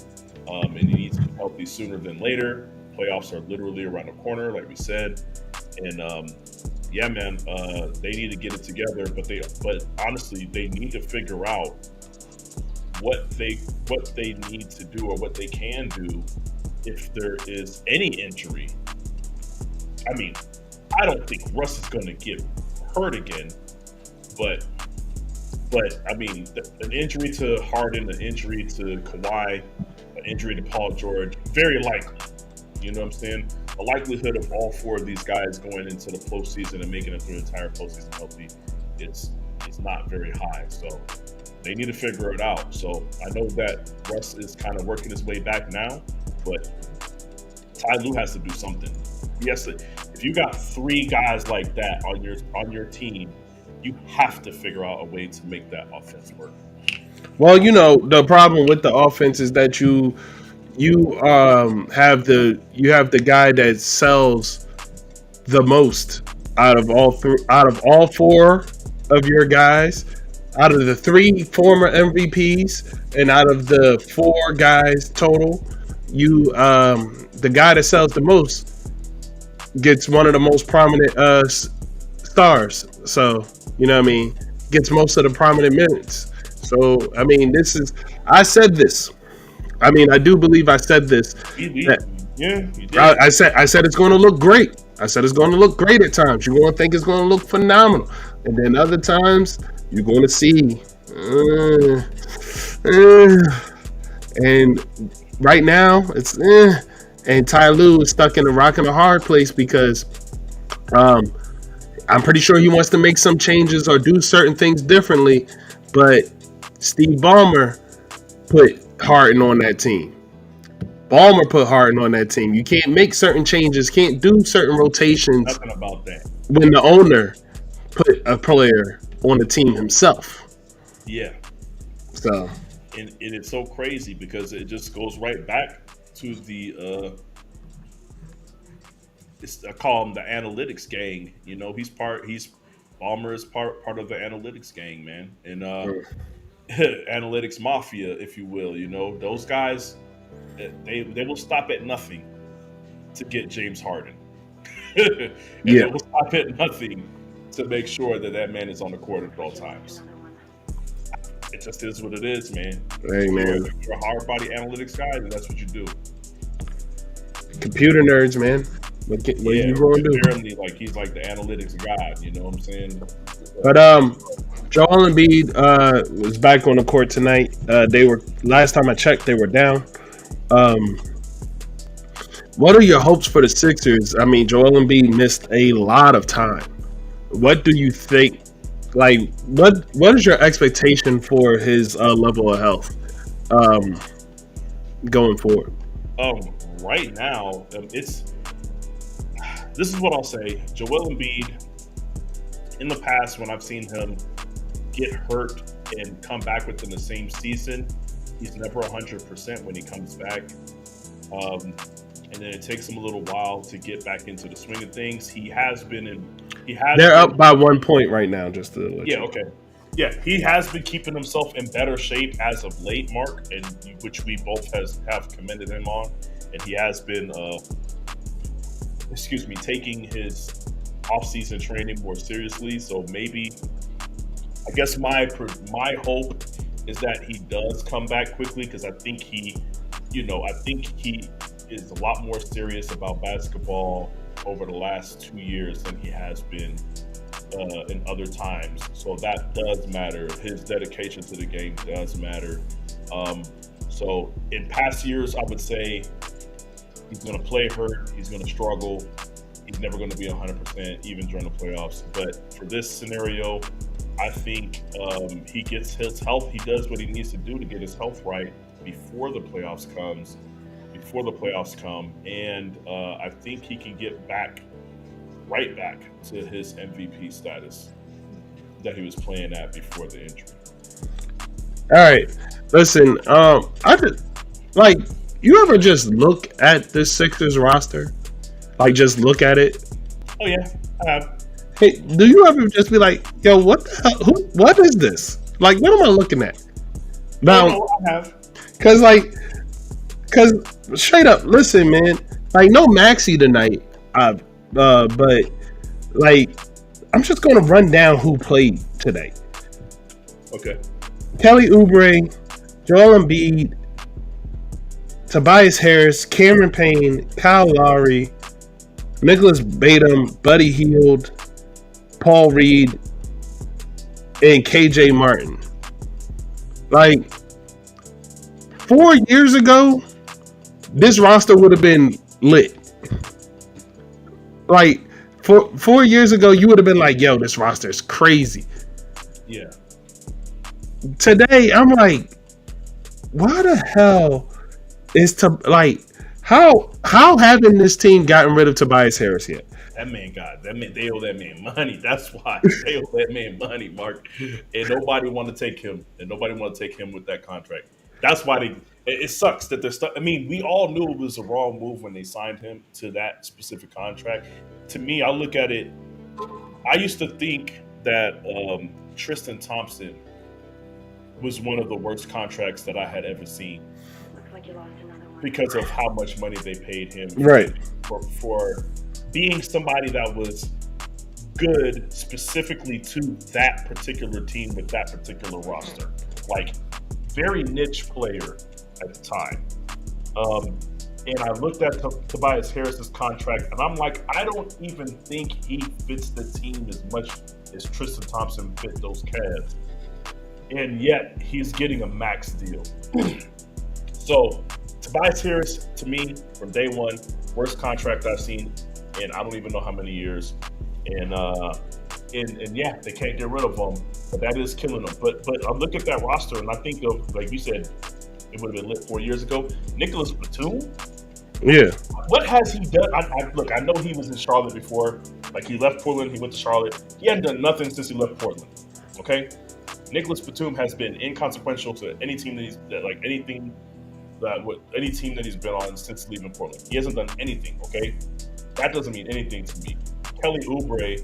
and he needs to be healthy sooner than later. Playoffs are literally around the corner, like we said, and yeah, man, they need to get it together. But honestly, they need to figure out what they need to do or what they can do if there is any injury. I mean, I don't think Russ is going to get hurt again, but I mean, an injury to Harden, an injury to Kawhi, an injury to Paul George, very likely. You know what I'm saying? The likelihood of all four of these guys going into the postseason and making it through the entire postseason healthy is not very high. So they need to figure it out. So I know that Russ is kind of working his way back now, but Ty Lue has to do something. He has to. If you got three guys like that on your team, you have to figure out a way to make that offense work. Well, the problem with the offense is that you have the guy that sells the most out of all four of your guys, out of the three former MVPs, and out of the four guys total, the guy that sells the most gets one of the most prominent stars. So you know what I mean, gets most of the prominent minutes. So I mean, I said this. I mean, I do believe I said this. Yeah, you did. I said it's going to look great. I said it's going to look great at times. You're going to think it's going to look phenomenal, and then other times you're going to see. And right now it's and Ty Lue is stuck in a rock and a hard place because I'm pretty sure he wants to make some changes or do certain things differently, but Steve Ballmer put Harden on that team. Ballmer put Harden on that team. You can't make certain changes, can't do certain rotations. Nothing about that. When the owner put a player on the team himself. Yeah. So. And it's so crazy because it just goes right back to the I call him the analytics gang. You know, Ballmer is part of the analytics gang, man. And analytics mafia, if you will. You know, those guys, they will stop at nothing to get James Harden. And they will stop at nothing to make sure that man is on the court at all times. It just is what it is, man. Hey, man. If you're a hard body analytics guy, then that's what you do. Computer nerds, man. What are you going to do? Apparently, like he's like the analytics god. You know what I'm saying? But Joel Embiid was back on the court tonight. Last time I checked, they were down. What are your hopes for the Sixers? I mean, Joel Embiid missed a lot of time. What do you think? Like, what is your expectation for his level of health going forward? Right now, this is what I'll say. Joel Embiid, in the past, when I've seen him get hurt and come back within the same season. He's never 100% when he comes back. And then it takes him a little while to get back into the swing of things. They're up by 1 point right now, just to let you know. Okay. Yeah, he has been keeping himself in better shape as of late, Mark, and which we both have commended him on. And he has been, taking his off-season training more seriously. So maybe, I guess my hope is that he does come back quickly, because I think he is a lot more serious about basketball over the last 2 years than he has been in other times. So that does matter. His dedication to the game does matter. So in past years, I would say he's going to play hurt. He's going to struggle. He's never going to be 100%, even during the playoffs. But for this scenario, I think he gets his health. He does what he needs to do to get his health right before the playoffs come. And I think he can get right back to his MVP status that he was playing at before the injury. All right, listen. I just you ever just look at this Sixers roster, just look at it. Oh yeah, I have. Hey, do you ever just be like, yo, what the hell? What is this? What am I looking at? Now, I have. Cause straight up, listen, man. No Maxey tonight. But I'm just gonna run down who played today. Okay. Kelly Oubre, Joel Embiid, Tobias Harris, Cameron Payne, Kyle Lowry, Nicholas Batum, Buddy Hield, Paul Reed, and KJ Martin. 4 years ago, this roster would have been lit. 4 years ago, you would have been like, yo, this roster is crazy. Yeah. Today, I'm like, why the hell is how haven't this team gotten rid of Tobias Harris yet? They owe that man money. That's why they owe that man money, Mark. And nobody want to take him. With that contract. That's why it sucks that they're stuck. I mean, we all knew it was a wrong move when they signed him to that specific contract. To me, I look at it, I used to think that Tristan Thompson was one of the worst contracts that I had ever seen. Looks like you lost another one. Because of how much money they paid him. Right. For being somebody that was good specifically to that particular team with that particular roster. Very niche player at the time. And I looked at Tobias Harris's contract, and I'm like, I don't even think he fits the team as much as Tristan Thompson fit those Cavs. And yet, he's getting a max deal. So, Tobias Harris, to me, from day one, worst contract I've seen in I don't even know how many years. And yeah, they can't get rid of him, but that is killing them. But I look at that roster, and I think of, like you said, it would have been lit 4 years ago. Nicholas Batum. Yeah. What has he done? I know he was in Charlotte before. He left Portland, he went to Charlotte. He hadn't done nothing since he left Portland. Okay? Nicholas Batum has been inconsequential to any team any team that he's been on since leaving Portland. He hasn't done anything, okay? That doesn't mean anything to me. Kelly Oubre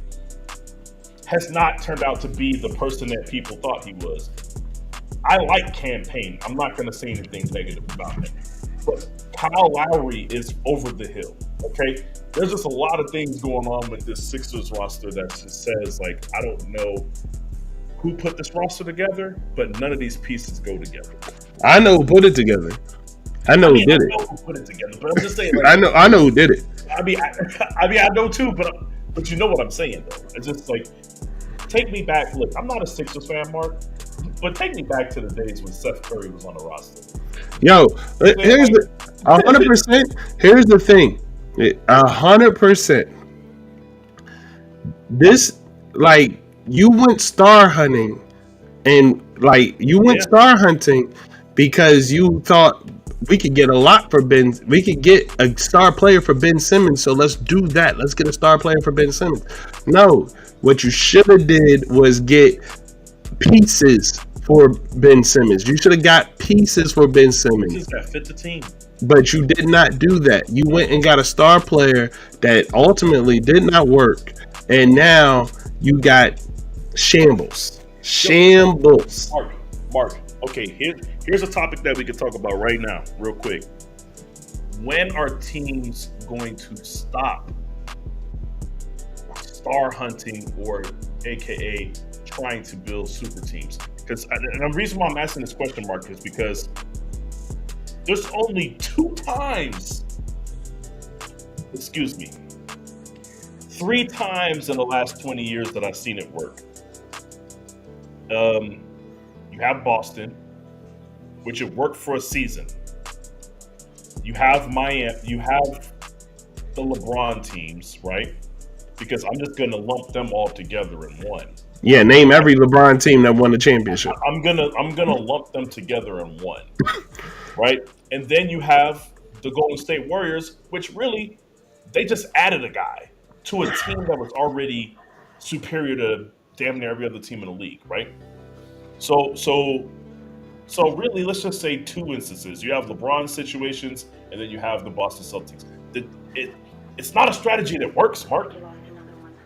has not turned out to be the person that people thought he was. I like Cam Payne. I'm not going to say anything negative about him. But Kyle Lowry is over the hill, okay? There's just a lot of things going on with this Sixers roster that just says, I don't know who put this roster together, but none of these pieces go together. I know who put it together. I know who did it. I know who put it together, but I'm just saying. I know who did it. I know too, but you know what I'm saying though. It's just take me back. Look, I'm not a Sixers fan, Mark, but take me back to the days when Seth Curry was on the roster. Yo, here's 100%. Here's the thing, 100%. This you went star hunting, and star hunting because you thought we could get a lot for Ben. We could get a star player for Ben Simmons. So let's do that. Let's get a star player for Ben Simmons. No, what you should have did was get pieces for Ben Simmons. You should have got pieces for Ben Simmons. Pieces that fit the team. But you did not do that. You went and got a star player that ultimately did not work. And now you got shambles. Shambles. Mark. Okay, here's a topic that we could talk about right now, real quick. When are teams going to stop star hunting, or AKA trying to build super teams? And the reason why I'm asking this question, Mark, is because there's only 3 times in the last 20 years that I've seen it work. You have Boston, which it worked for a season. You have Miami, you have the LeBron teams, right? Because I'm just going to lump them all together in one. Yeah, name every LeBron team that won the championship. I'm gonna lump them together in one, right? And then you have the Golden State Warriors, which really they just added a guy to a team that was already superior to damn near every other team in the league, right? So really, let's just say 2 instances. You have LeBron situations, and then you have the Boston Celtics. It's not a strategy that works, Mark.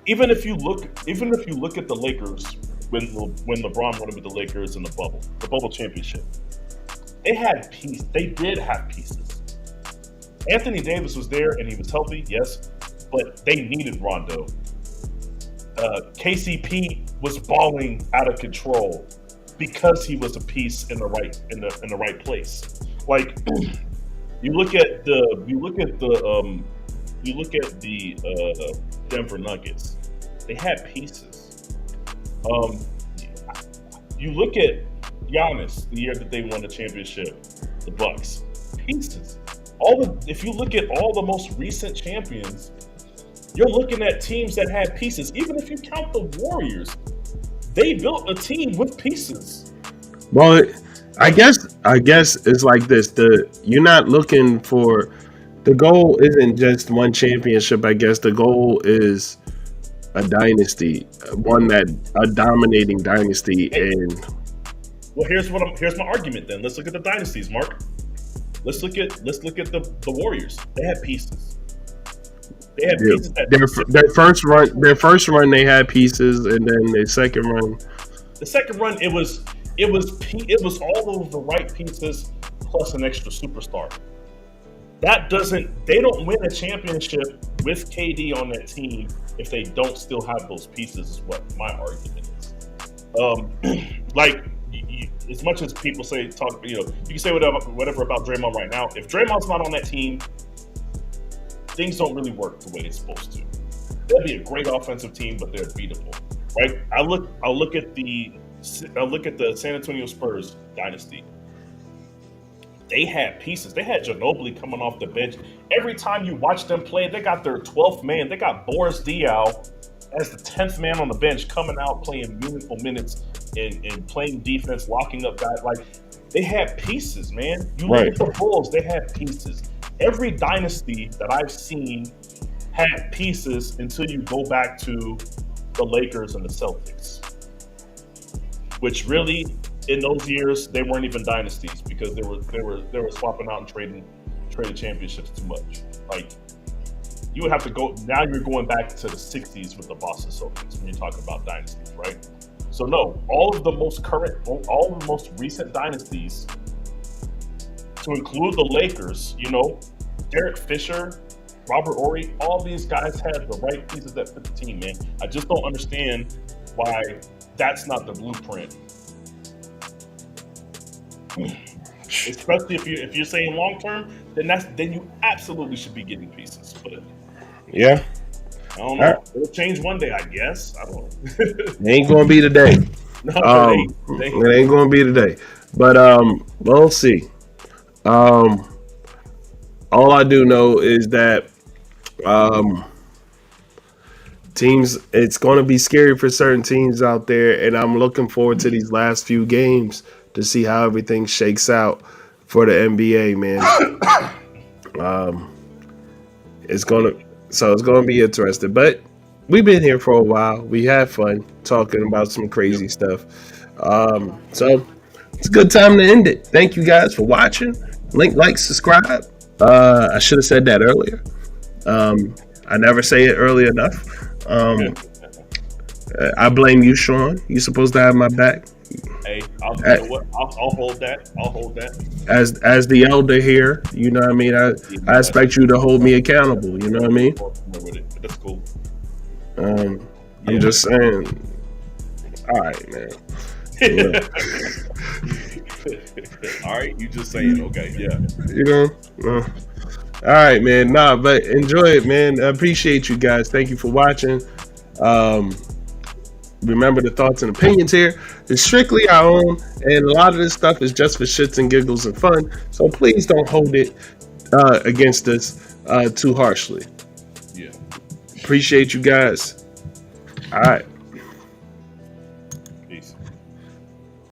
Even if you look at the Lakers when LeBron won with the Lakers in the bubble championship, they did have pieces. Anthony Davis was there and he was healthy, yes, but they needed Rondo. KCP was balling out of control because he was a piece in the right place. Like you look at the Denver Nuggets. They had pieces. You look at Giannis the year that they won the championship, the Bucks. Pieces. If you look at all the most recent champions, you're looking at teams that had pieces. Even if you count the Warriors, they built a team with pieces. Well, I guess it's like this. You're not looking for. The goal isn't just one championship. I guess the goal is a dynasty, a dominating dynasty. And well, here's my argument. Then let's look at the dynasties, Mark. Let's look at the Warriors. They had pieces. They had pieces. Their first run, they had pieces, and then their second run. The second run, it was all of the right pieces plus an extra superstar. They don't win a championship with KD on that team if they don't still have those pieces, is what my argument is. As much as people you can say whatever about Draymond right now. If Draymond's not on that team, things don't really work the way it's supposed to. They'll be a great offensive team, but they're beatable, right? I'll look at the San Antonio Spurs dynasty. They had pieces. They had Ginobili coming off the bench. Every time you watch them play, they got their 12th man. They got Boris Diaw as the 10th man on the bench, coming out playing meaningful minutes and playing defense, locking up guys. Like, they had pieces, man. You look at the Bulls, they had pieces. Every dynasty that I've seen had pieces until you go back to the Lakers and the Celtics, which really, in those years, they weren't even dynasties because they were swapping out and trading championships too much. Like, you would have to go. Now you're going back to the '60s with the Boston Celtics when you're talking about dynasties, right? So no, all of the most recent dynasties, to include the Lakers, Derek Fisher, Robert Horry, all these guys had the right pieces that fit the team, man. I just don't understand why that's not the blueprint. Especially if you're saying long term, then you absolutely should be getting pieces. But yeah, I don't know. It'll change one day, I guess. I don't know. It ain't gonna be today. No, it ain't gonna be today. But we'll see. All I do know is that teams, it's going to be scary for certain teams out there, and I'm looking forward to these last few games to see how everything shakes out for the NBA, man. It's gonna be interesting, but we've been here for a while. We had fun talking about some crazy stuff. So it's a good time to end it. Thank you guys for watching. Link, like, subscribe. I should have said that earlier. I never say it early enough. I blame you, Sean. You're supposed to have my back. Hey, you know what? I'll hold that. I'll hold that. As the elder here, you know what I mean? I expect you to hold me accountable, you know what I mean? That's cool. I'm just saying. All right, man. Yeah. All right, you just saying, okay, yeah. You know? All right, man. Nah, but enjoy it, man. I appreciate you guys. Thank you for watching. Remember, the thoughts and opinions here is strictly our own, and a lot of this stuff is just for shits and giggles and fun. So please don't hold it against us too harshly. Yeah. Appreciate you guys. All right.